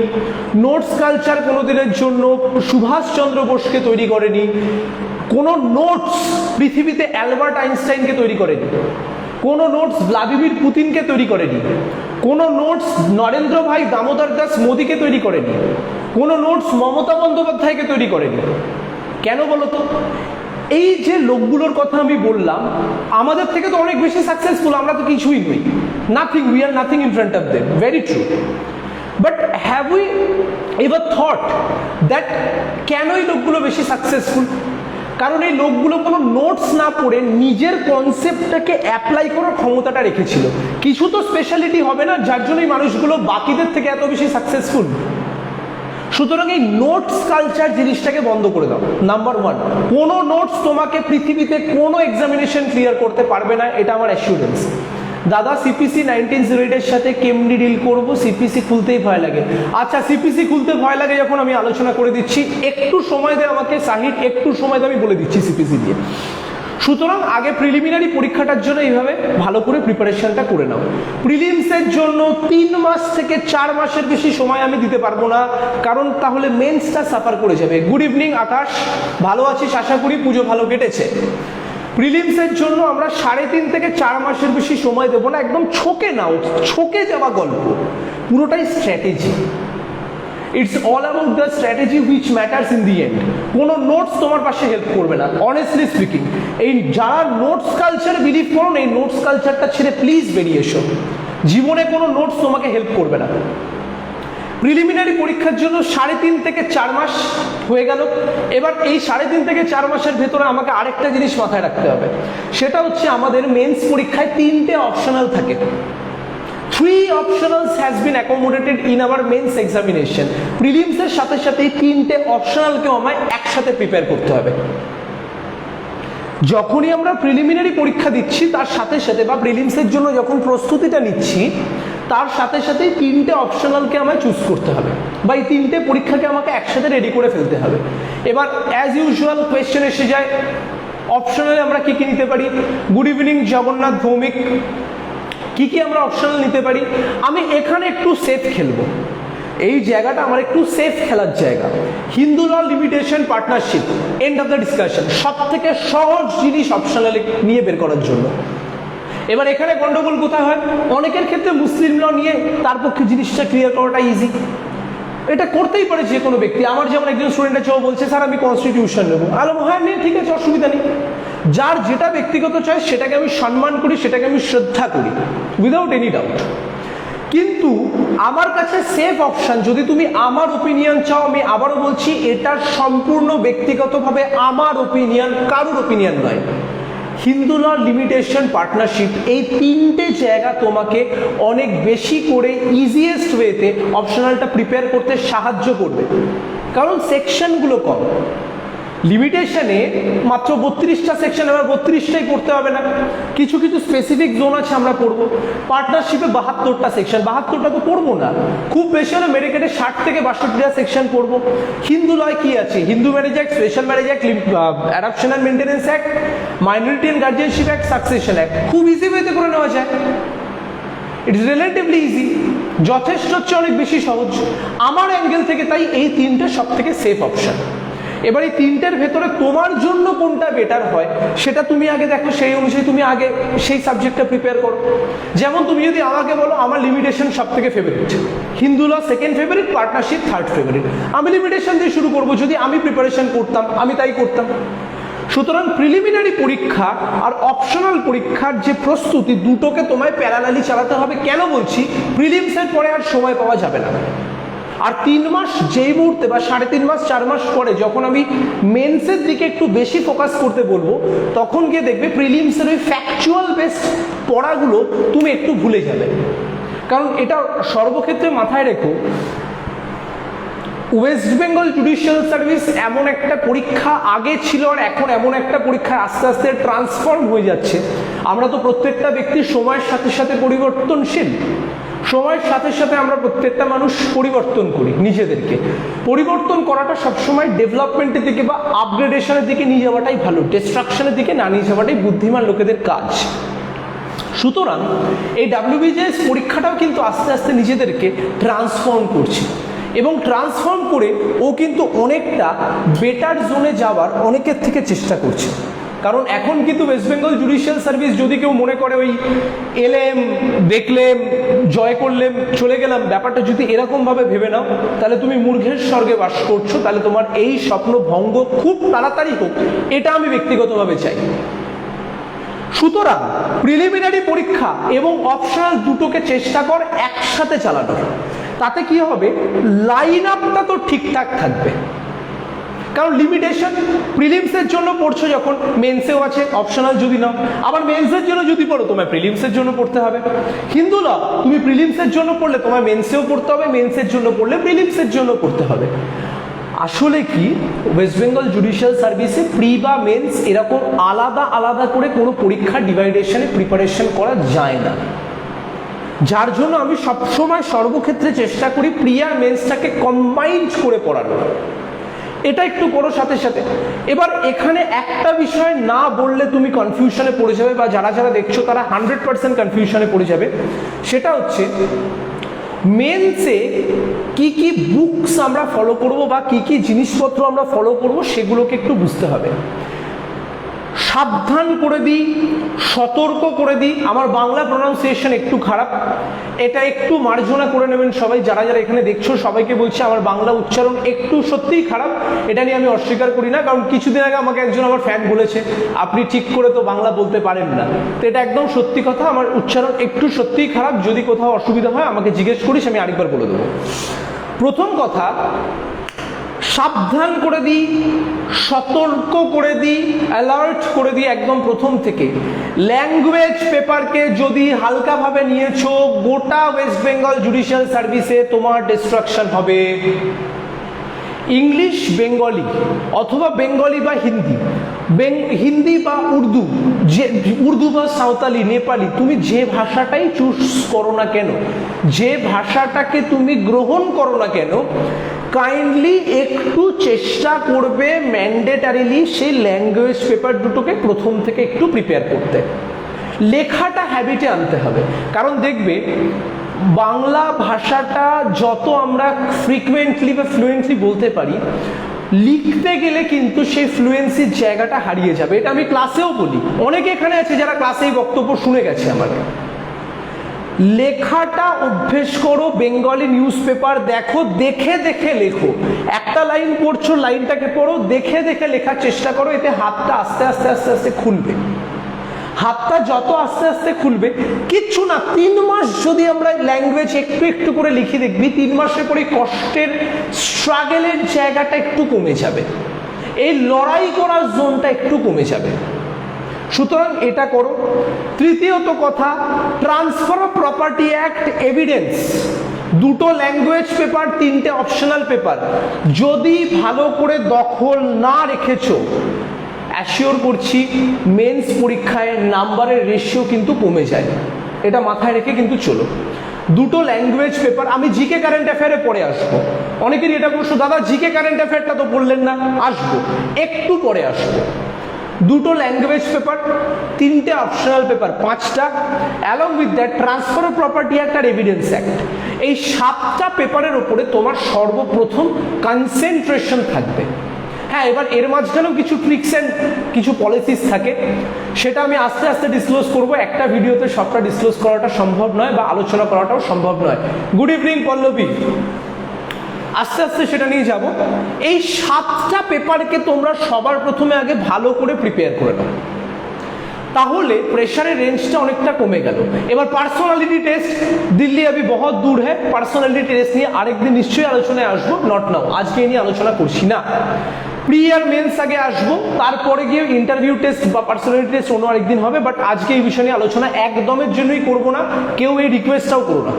নোটস কালচার কোনো দিনের জন্য সুভাষচন্দ্র বোসকে তৈরি করেনি, কোনো নোটস পৃথিবীতে অ্যালবার্ট আইনস্টাইনকে তৈরি করেনি, কোনো নোটস ভ্লাদিমির পুতিনকে তৈরি করেনি, কোনো নোটস নরেন্দ্র ভাই দামোদর দাস মোদীকে তৈরি করেনি, কোনো নোটস মমতা বন্দ্যোপাধ্যায়কে তৈরি করেনি। কেন বলতো? এই যে লোকগুলোর কথা আমি বললাম আমাদের থেকে তো অনেক বেশি সাকসেসফুল, আমরা তো কিছুই নই, nothing, we are nothing in front of them, very true. But have we ever thought that কেন এই লোকগুলো বেশি সাকসেসফুল? কারণ এই লোকগুলো কোনো নোটস না পড়ে নিজের কনসেপ্টটাকে অ্যাপ্লাই করার ক্ষমতাটা রেখেছিল। কিছু তো স্পেশালিটি হবে না যার জন্য এই মানুষগুলো বাকিদের থেকে এত বেশি সাকসেসফুল। সুতরাং এই নোটস কালচার জিনিসটাকে বন্ধ করে দাও। নাম্বার 1, কোনো নোটস তোমাকে পৃথিবীতে কোনো এক্সামিনেশন ক্লিয়ার করতে পারবে না, এটা আমার অ্যাসিউরেন্স। দাদা সিপিসি 1908 এর সাথে কেমনি ডিল করব, সিপিসি খুলতেই ভয় লাগে। আচ্ছা সিপিসি খুলতে ভয় লাগে যখন আমি আলোচনা করে দিচ্ছি, একটু সময় দে আমাকে সাহিদ, একটু সময় দে, আমি বলে দিচ্ছি সিপিসি দিয়ে। সুতরাং আগে প্রিলিমিনারি পরীক্ষাটার জন্য এইভাবে ভালো করে প্রিপারেশনটা করে নাও। প্রিলিমসের জন্য 3 মাস থেকে 4 মাসের বেশি সময় আমি দিতে পারবো না, কারণ তাহলে মেন্সটা সাফার করে যাবে। গুড ইভিনিং আকাশ, ভালো আছিস আশা করি, পুজো ভালো কেটেছে। প্রিলিমসের জন্য আমরা 3.5 থেকে 4 মাসের বেশি সময় দেবো না, একদম ছকে নাও, ছকে যাওয়া গল্প, পুরোটাই strategy. It's all about the strategy which matters in the end. কোনো নোটস তোমার পাশে হেল্প করবে না, অনেস্টলি স্পিকিং। এই যারা নোটস কালচার বিলিভ করো না, এই নোটস কালচারটা ছেড়ে প্লিজ বেরিয়ে এসো, জীবনে কোনো নোটস তোমাকে হেল্প করবে না। প্রিলিমিনারি পরীক্ষার জন্য 3.5 থেকে 4 মাস হয়ে গেল। এবার এই 3.5 থেকে 4 মাসের ভেতরে আমাকে আরেকটা জিনিস মাথায় রাখতে হবে, সেটা হচ্ছে আমাদের মেন্স পরীক্ষায় 3টে অপশনাল থাকে। 3 optionals has been accommodated in our mains examination. Prelims এর সাথে সাথে 3টে অপশনালকে আমায় একসাথে প্রিপেয়ার করতে হবে। যখনই আমরা প্রিলিমিনারি পরীক্ষা দিচ্ছি তার সাথে সাথে, বা প্রিলিমসের জন্য যখন প্রস্তুতিটা নিচ্ছি তার সাথে সাথেই 3টে অপশনালকে আমায় চুজ করতে হবে, বা এই 3টে পরীক্ষাকে আমাকে একসাথে রেডি করে ফেলতে হবে। এবার অ্যাজ ইউজুয়াল কোয়েশ্চেন এসে যায়, অপশনালে আমরা কি কি নিতে পারি? গুড ইভিনিং জগন্নাথ ভৌমিক, কি কি আমরা অপশনাল নিতে পারি? আমি এখানে একটু সেফ খেলবো, এই জায়গাটা আমার একটু সেফ খেলার জায়গা। Hindu law limitation partnership, end of the discussion, সব থেকে সহজ জিনিস অপশনালে নিয়ে বের করার জন্য। এবার এখানে গন্ডগোল কোথায় হয়? অনেকের ক্ষেত্রে মুসলিম ল নিয়ে তার পক্ষে জিনিসটা ক্লিয়ার করাটা ইজি, এটা করতেই পারে যে কোনো ব্যক্তি। আমার যেমন একজন স্টুডেন্ট আছে, ও বলছে স্যার আমি কনস্টিটিউশন নেবো, আলো হ্যাঁ নেই, ঠিক আছে, অসুবিধা নেই। যার যেটা ব্যক্তিগত চয়েস সেটাকে আমি সম্মান করি, সেটাকে আমি শ্রদ্ধা করি, উইদাউট এনি ডাউট। কিন্তু আমার কাছে সেফ অপশন, যদি তুমি আমার ওপিনিয়ন চাও, আমি আবারও বলছি এটা সম্পূর্ণ ব্যক্তিগতভাবে আমার ওপিনিয়ন, কারোর ওপিনিয়ন নয়। হিন্দু ল লিমিটেশন পার্টনারশিপ, এই 3টে জায়গা তোমাকে অনেক বেশি করে ইজিয়েস্ট ওয়েতে অপশনালটা প্রিপেয়ার করতে সাহায্য করবে, কারণ সেকশনগুলো কম। লিমিটেশনে মাত্র 32টা সেকশন, এবার 32টাই পড়তে হবে না, কিছু কিছু স্পেসিফিক জোন আছে আমরা পড়বো। পার্টনারশিপে 72টা সেকশন, 72টা তো পড়বো না, খুব বেশি হলে মেডিকেটে 60 থেকে 62টা সেকশন পড়বো। হিন্দু লয় কি আছে? Hindu marriage act, special marriage act, adoption and maintenance act, minority and guardianship act, succession act, খুব ইজি ওয়েতে করে নেওয়া যায়। ইটস রিলেটিভলি ইজি, যথেষ্ট হচ্ছে অনেক বেশি সহজ আমার অ্যাঙ্গেল থেকে। তাই এই 3টে সব থেকে সেফ অপশন। এবার এই তিনটের ভেতরে তোমার জন্য কোনটা বেটার হয় সেটা তুমি আগে দেখো, সেই অনুযায়ী তুমি আগে সেই সাবজেক্টটা প্রিপেয়ার করো। যেমন তুমি যদি আমাকে বলো আমার লিমিটেশন সব থেকে favourite, Hindu law second favourite, partnership third favourite, আমি লিমিটেশন দিয়ে শুরু করবো। যদি আমি প্রিপারেশন করতাম আমি তাই করতাম। সুতরাং প্রিলিমিনারি পরীক্ষা আর অপশনাল পরীক্ষার যে প্রস্তুতি দুটোকে তোমায় প্যারালালি চালাতে হবে। কেন বলছি? প্রিলিমসের পরে আর সময় পাওয়া যাবে না। আর 3 মাস যেই মুহূর্তে বা 3.5 মাস 4 মাস পরে যখন আমি মেন্সের দিকে একটু বেশি ফোকাস করতে বলবো, তখন গিয়ে দেখবে প্রিলিমসের ওই ফ্যাকচুয়াল বেসড পড়াগুলো তুমি একটু ভুলে যাবে। কারণ এটা সর্বক্ষেত্রে মাথায় রেখো, ওয়েস্ট বেঙ্গল জুডিশিয়াল সার্ভিস এমন একটা পরীক্ষা আগে ছিল আর এখন এমন একটা পরীক্ষা আস্তে আস্তে ট্রান্সফর্ম হয়ে যাচ্ছে। আমরা তো প্রত্যেকটা ব্যক্তি সময়ের সাথে সাথে পরিবর্তনশীল, সময়ের সাথে সাথে আমরা প্রত্যেকটা মানুষ পরিবর্তন করি নিজেদেরকে। পরিবর্তন করাটা সবসময় ডেভেলপমেন্টের দিকে বা আপগ্রেডেশনের দিকে নিয়ে যাওয়াটাই ভালো, ডিস্ট্রাকশনের দিকে না নিয়ে যাওয়াটাই বুদ্ধিমান লোকেদের কাজ। সুতরাং এই WBJS পরীক্ষাটাও কিন্তু আস্তে আস্তে নিজেদেরকে ট্রান্সফর্ম করছে এবং ট্রান্সফর্ম করে ও কিন্তু অনেকটা বেটার জোনে যাওয়ার অনেকের থেকে চেষ্টা করছে। কারণ এখন কিন্তু ওয়েস্ট বেঙ্গল জুডিশিয়াল সার্ভিস যদি কেউ মনে করে ওই এলেম দেখলেম জয় করলেম চলে গেলাম, ব্যাপারটা যদি এরকমভাবে ভেবে নাও তাহলে তুমি মূর্খের স্বর্গে বাস করছো। তাহলে তোমার এই স্বপ্ন ভঙ্গ খুব তাড়াতাড়ি হোক, এটা আমি ব্যক্তিগতভাবে চাই। সুতরাং প্রিলিমিনারি পরীক্ষা এবং অপশনাল দুটোকে চেষ্টা কর একসাথে চালানোর। তাতে কি হবে, লাইন আপটা তো ঠিকঠাক থাকবে। কারণ লিমিটেশন প্রিলিমসের জন্য পড়ছো যখন, মেন্সেও আছে অপশনাল যদি নাও, আবার মেন্সের জন্য যদি পড়ো তোমায় প্রিলিমসের জন্য পড়তে হবে। হিন্দু ল তুমি প্রিলিমসের জন্য পড়লে তোমায় মেন্সেও পড়তে হবে, মেন্সের জন্য পড়লে প্রিলিমসের জন্য পড়তে হবে। আসলে কি ওয়েস্ট বেঙ্গল জুডিশিয়াল সার্ভিসে প্রি বা মেন্স এরকম আলাদা আলাদা করে কোনো পরীক্ষা ডিভাইডেশনে প্রিপারেশন করা যায় না, যার জন্য আমি সবসময় সর্বক্ষেত্রে চেষ্টা করি প্রি আর মেন্সটাকে কম্বাইন্ড করে পড়ানো। এটা একটু করো সাথে সাথে। এবার এখানে একটা বিষয় না বললে তুমি কনফিউশনে পড়ে যাবে, বা যারা যারা দেখছো তারা 100% কনফিউশনে পড়ে যাবে। সেটা হচ্ছে মেন্সে কি কি বুকস আমরা ফলো করব বা কি কি জিনিসপত্র আমরা ফলো করব সেগুলোকে একটু বুঝতে হবে। সাবধান করে দিই, সতর্ক করে দিই, আমার বাংলা প্রোনাউন্সিয়েশন একটু খারাপ, এটা একটু মার্জনা করে নেবেন সবাই। যারা যারা এখানে দেখছো সবাইকে বলছি আমার বাংলা উচ্চারণ একটু সত্যিই খারাপ, এটা নিয়ে আমি অস্বীকার করি না। কারণ কিছুদিন আগে আমাকে একজন আমার ফ্যান বলেছে আপনি ঠিক করে তো বাংলা বলতে পারেন না, তো এটা একদম সত্যি কথা, আমার উচ্চারণ একটু সত্যিই খারাপ। যদি কোথাও অসুবিধা হয় আমাকে জিজ্ঞেস করিস, আমি আরেকবার বলে দেবো। প্রথম কথা, সাবধান করে দিই, সতর্ক করে দিই, অ্যালার্ট করে দিই একদম প্রথম থেকে। ল্যাঙ্গুয়েজ পেপারকে যদি হালকাভাবে নিয়েছো, গোটা ওয়েস্ট বেঙ্গল জুডিশিয়াল সার্ভিসে তোমার ডিস্ট্রাকশন হবে। ইংলিশ বেঙ্গলি অথবা বেঙ্গলি বা হিন্দি, হিন্দি বা উর্দু, যে উর্দু বা সাঁওতালি, নেপালি, তুমি যে ভাষাটাই চুজ করো না কেন, যে ভাষাটাকে তুমি গ্রহণ করো না কেন, কাইন্ডলি একটু চেষ্টা করবে ম্যান্ডেটারিলি সেই ল্যাঙ্গুয়েজ পেপার দুটোকে প্রথম থেকে একটু প্রিপেয়ার করতে। লেখাটা হ্যাবিটে আনতে হবে। কারণ দেখবে বাংলা ভাষাটা যত আমরা ফ্রিকুয়েন্টলি বা ফ্লুয়েন্টলি বলতে পারি, লিখতে গেলে কিন্তু সেই ফ্লুয়েন্সির জায়গাটা হারিয়ে যাবে। এটা আমি ক্লাসেও বলি, অনেকে এখানে আছে যারা ক্লাসে এই বক্তব্য শুনে গেছে আমার। লেখাটা অভ্যেস করো, বেঙ্গলি নিউজ পেপার দেখো, দেখে দেখে লেখো। একটা লাইন পড়ছো, লাইনটাকে পড়ো, দেখে দেখে লেখার চেষ্টা করো। এতে হাতটা আস্তে আস্তে আস্তে আস্তে খুলবে। হাতটা যত আস্তে আস্তে খুলবে, কিচ্ছু না 3 মাস যদি আমরা ল্যাঙ্গুয়েজ একটু একটু করে লিখে দেখবি, 3 মাসের পরে কষ্টের স্ট্রাগলের জায়গাটা একটু কমে যাবে, এই লড়াই করার জোনটা একটু কমে যাবে। সুতরাং এটা করো। তৃতীয়ত কথা, transfer of property act, evidence, দুটো ল্যাঙ্গুয়েজ পেপার, 3টে অপশনাল পেপার যদি ভালো করে দখল না রেখেছো, অ্যাসিওর করছি মেন্স পরীক্ষায় নাম্বারের রেশিও কিন্তু কমে যায়। এটা মাথায় রেখে কিন্তু চলো। দুটো ল্যাঙ্গুয়েজ পেপার, আমি জিকে কারেন্ট অ্যাফেয়ারে পরে আসবো। অনেকেরই এটা প্রশ্ন, দাদা জিকে কারেন্ট অ্যাফেয়ারটা তো বললেন না। আসবো, একটু পরে আসবো। দুটো ল্যাঙ্গুয়েজ পেপার, 3টে অপশনাল পেপার, 5টা, along with that transfer of property act আর এভিডেন্স অ্যাক্ট। এই 7টা পেপারের ওপরে তোমার সর্বপ্রথম কনসেন্ট্রেশন থাকবে। হ্যাঁ, এবার এর মাঝখানেও কিছু ট্রিক্স অ্যান্ড কিছু পলিসিস থাকে, সেটা আমি আস্তে আস্তে ডিসক্লোজ করবো। একটা ভিডিওতে সবটা ডিসক্লোজ করাটা সম্ভব নয় বা আলোচনা করাটাও সম্ভব নয়। গুড ইভিনিং পল্লবী, আস্তে আস্তে সেটা নিয়ে যাব। এই 7টা পেপারকে তোমরা সবার প্রথমে আগে ভালো করে প্রিপেয়ার করে নাও, তাহলে প্রেশারের রেঞ্জটা অনেকটা কমে গেল। এবার পার্সোনালিটি টেস্ট, দিল্লি আবি বহুত দূর হ্যাঁ, পার্সোনালিটি টেস্ট নিয়ে আরেকদিন নিশ্চয়ই আলোচনায় আসবো, নট নাও, আজকে নিয়ে আলোচনা করছি না। প্রি আর মেন্স আগে আসবো, তারপরে গিয়ে ইন্টারভিউ টেস্ট বা পার্সোনালিটি টেস্ট অন্য আরেকদিন হবে, বাট আজকে এই বিষয় নিয়ে আলোচনা একদমের জন্যই করবো না, কেউ এই রিকোয়েস্টটাও করো না।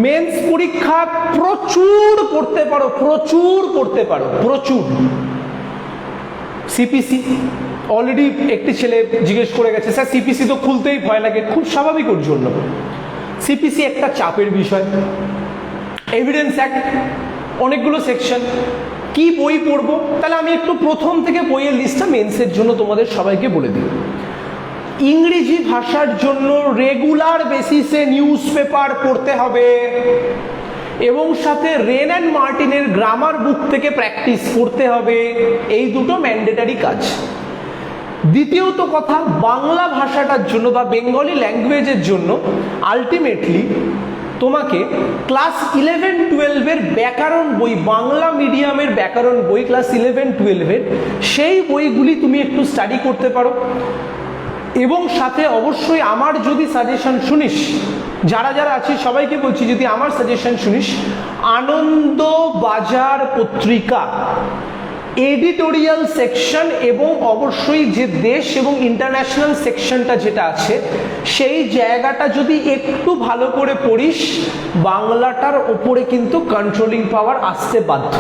মেন্স পরীক্ষা প্রচুর পড়তে পারো, প্রচুর পড়তে পারো, প্রচুর। সিপিসি অলরেডি একটি ছেলে জিজ্ঞেস করে গেছে, স্যার সিপিসি তো খুলতেই ভয় লাগে, খুব স্বাভাবিক ওর জন্য। সিপিসি একটা চাপের বিষয়। এভিডেন্স অ্যাক্ট অনেকগুলো সেকশন, কি বই পড়বো? তাহলে আমি একটু প্রথম থেকে বইয়ের লিস্টটা মেন্সের জন্য তোমাদের সবাইকে বলে দিই। ইংরেজি ভাষার জন্য রেগুলার বেসিসে নিউজ পেপার পড়তে হবে এবং সাথে রেন অ্যান্ড মার্টিনের গ্রামার বুক থেকে প্র্যাকটিস করতে হবে, এই দুটো ম্যান্ডেটারি কাজ। দ্বিতীয়ত কথা, বাংলা ভাষাটার জন্য বা বেঙ্গলি ল্যাঙ্গুয়েজের জন্য আলটিমেটলি তোমাকে ক্লাস 11-12 ব্যাকরণ বই, বাংলা মিডিয়ামের ব্যাকরণ বই ক্লাস 11-12 সেই বইগুলি তুমি একটু স্টাডি করতে পারো। এবং সাথে অবশ্যই আমার যদি সাজেশন শুনিস, যারা যারা আছে সবাইকে বলছি, যদি আমার সাজেশন শুনিস, আনন্দবাজার পত্রিকা এডিটোরিয়াল সেকশন এবং অবশ্যই যে দেশ এবং ইন্টারন্যাশনাল সেকশনটা যেটা আছে সেই জায়গাটা যদি একটু ভালো করে পড়িস, বাংলাটার ওপরে কিন্তু কন্ট্রোলিং পাওয়ার আসতে বাধ্য।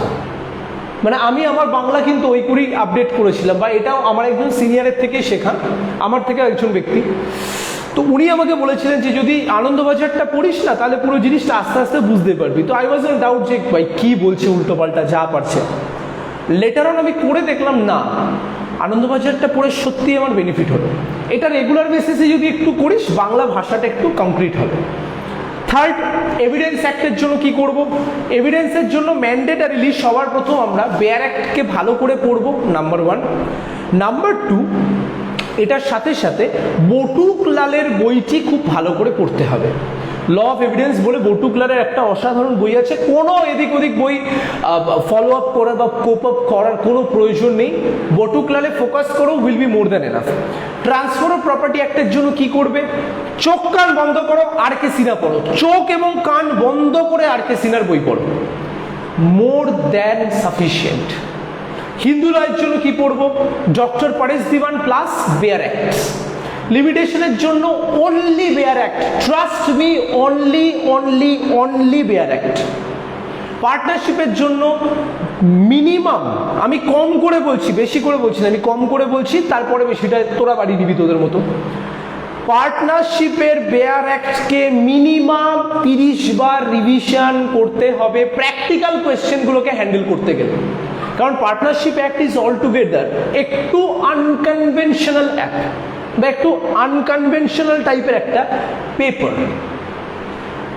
মানে আমি আমার বাংলা কিন্তু ওই করেই আপডেট করেছিলাম, বা এটাও আমার একজন সিনিয়রের থেকেই শেখা, আমার থেকে একজন ব্যক্তি। তো উনি আমাকে বলেছিলেন যে যদি আনন্দবাজারটা পড়িস না তাহলে পুরো জিনিসটা আস্তে আস্তে বুঝতে পারবি। তো আই ওয়াজ ইন ডাউট যে ভাই কী বলছে, উল্টোপাল্টা যা পারছে। লেটার অন আমি পড়ে দেখলাম না, আনন্দবাজারটা পড়ে সত্যি আমার বেনিফিট হলো। এটা রেগুলার বেসিসে যদি একটু করিস, বাংলা ভাষাটা একটু কমপ্লিট হবে। থার্ড, এভিডেন্স অ্যাক্টের জন্য কি করব? এভিডেন্সের জন্য ম্যান্ডেটারিলি সবার প্রথম আমরা বেয়ার অ্যাক্টকে ভালো করে পড়ব, নাম্বার 1। নাম্বার 2, এটার সাথে সাথে বটুকলালের বইটি খুব ভালো করে পড়তে হবে। ল অফ এভিডেন্স বলে বটুকলালের একটা অসাধারণ বই আছে, কোনো এদিক ওদিক বই ফলো আপ করার বা কোপ আপ করার কোনো প্রয়োজন নেই। বটুকলালে ফোকাস করো, will be more than enough. Transfer of property অ্যাক্টের জন্য কি করবে? চোখ কান বন্ধ করো, আর কে সিনহা পড়ো, চোখ এবং কান বন্ধ করে আর কে সিনহার বই পড়ো, মোর দ্যান সাফিসিয়েন্ট। হিন্দু লয়ের জন্য কি পড়বো? Doctor Paresh Diwan plus bare act. লিমিটেশনের জন্য only bare act, trust me, only bare act. পার্টনারশিপের জন্য মিনিমাম, আমি কম করে বলছি, বেশি করে বলছি না, আমি কম করে বলছি, তারপরে বেশিটা তোরা বাড়িয়ে দিবি তোদের মতো। পার্টনারশিপের বেয়ার অ্যাক্টকে মিনিমাম 30 বার রিভিশন করতে হবে প্র্যাকটিক্যাল কোয়েশ্চেনগুলোকে হ্যান্ডেল করতে গেলে। কারণ partnership act is all together একটু আনকনভেনশনাল অ্যাক্ট বা একটু আনকনভেনশনাল টাইপের একটা পেপার।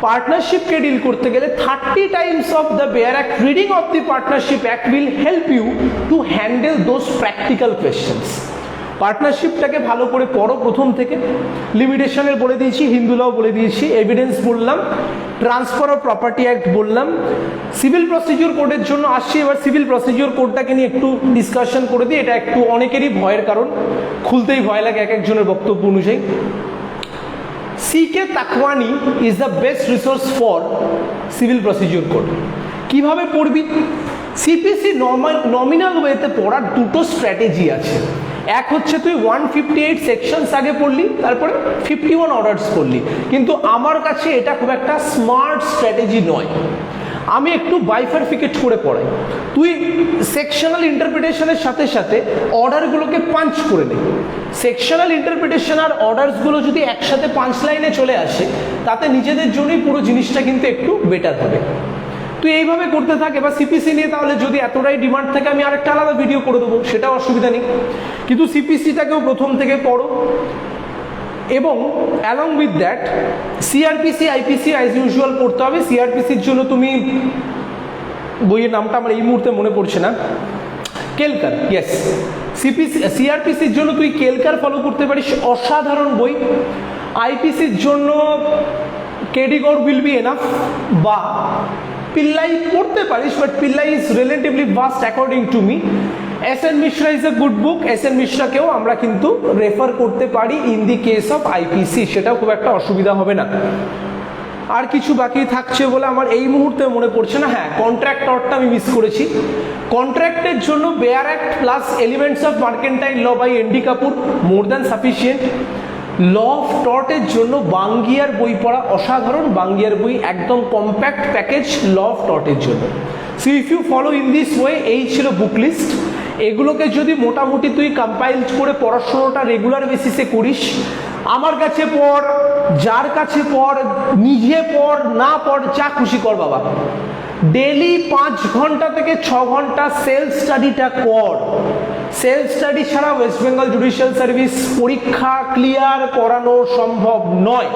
পার্টনারশিপকে ডিল করতে গেলে 30 times of the bare act, reading of the partnership act will help you to handle those practical questions. পার্টনারশিপটাকে ভালো করে পড়ো প্রথম থেকে। লিমিটেশনের বলে দিয়েছি, হিন্দু লও বলে দিয়েছি, এভিডেন্স বললাম, ট্রান্সফার অফ প্রপার্টি অ্যাক্ট বললাম। সিভিল প্রসিডিওর কোডের জন্য আসছি। এবার সিভিল প্রসিডিওর কোডটাকে নিয়ে একটু ডিসকাশন করে দিই। এটা একটু অনেকেরই ভয়ের কারণ, খুলতেই ভয় লাগে এক একজনের বক্তব্য অনুযায়ী। CK Takwani is the best resource for civil procedure code. কিভাবে পড়বি? সিপিসি নমিনাল ওয়েতে পড়ার দুটো স্ট্র্যাটেজি আছে। এক হচ্ছে তুই 158 সেকশনস আগে পড়লি, তারপরে 51 অর্ডার্স পড়লি, কিন্তু আমার কাছে এটা খুব একটা স্মার্ট স্ট্র্যাটেজি নয়। আমি একটু বাইফারফিকেট করে পড়াই। তুই সেকশনাল ইন্টারপ্রিটেশনের সাথে সাথে অর্ডারগুলোকে পাঞ্চ করে নে। সেকশনাল ইন্টারপ্রিটেশন আর অর্ডার্সগুলো যদি একসাথে 5 লাইনে চলে আসে, তাতে নিজেদের জন্যই পুরো জিনিসটা কিন্তু একটু বেটার হবে। তুই এইভাবে করতে থাক। এবার সিপিসি নিয়ে তাহলে যদি এতটাই ডিমান্ড থাকে, আমি আরেকটা আলাদা ভিডিও করে দেবো, সেটাও অসুবিধা নেই, কিন্তু সিপিসিটাকেও প্রথম থেকে পড়ো। এবং along with that CrPC, IPC as usual পড়তে হবে। সিআরপিসির জন্য তুমি, বইয়ের নামটা আমার এই মুহূর্তে মনে পড়ছে না, কেলকার, ইয়েস। সিআরপিসির জন্য তুই কেলকার ফলো করতে পারিস, অসাধারণ বই। আইপিসির জন্য KD Gaur will be enough, বা পিল্লাই পড়তে পারিস, but Pillai is relatively vast according to me. S N Mishra is a good book, S N মিশ্রাকেও আমরা কিন্তু রেফার করতে পারি in the case of IPC, সেটাও খুব একটা অসুবিধা হবে না। আর কিছু বাকি থাকছে বলে আমার এই মুহূর্তে মনে পড়ছে না। হ্যাঁ, কন্ট্রাক্টরটা আমি মিস করেছি। কন্ট্রাক্টের জন্য bare act plus elements of mercantile law by ND Kapur more than sufficient. Law of টর্টের জন্য বাঙ্গিয়ার বই পড়া অসাধারণ, বাঙ্গিয়ার বই একদম কম্প্যাক্ট প্যাকেজ ল অফ টর্টের জন্য। So if you follow in this way, এই ছিল বুক লিস্ট। এগুলোকে যদি মোটামুটি তুই কম্পাইল করে পড়াশোনাটা রেগুলার বেসিসে করিস, আমার কাছে পড়, যার কাছে পড়, নিজে পড়, না পড়, যা খুশি কর বাবা, ডেলি 5 ঘন্টা থেকে 6 ঘন্টা সেলফ স্টাডিটা কর। সেলফ স্টাডি ছাড়া ওয়েস্ট বেঙ্গল জুডিশিয়াল সার্ভিস পরীক্ষা ক্লিয়ার করানো সম্ভব নয়।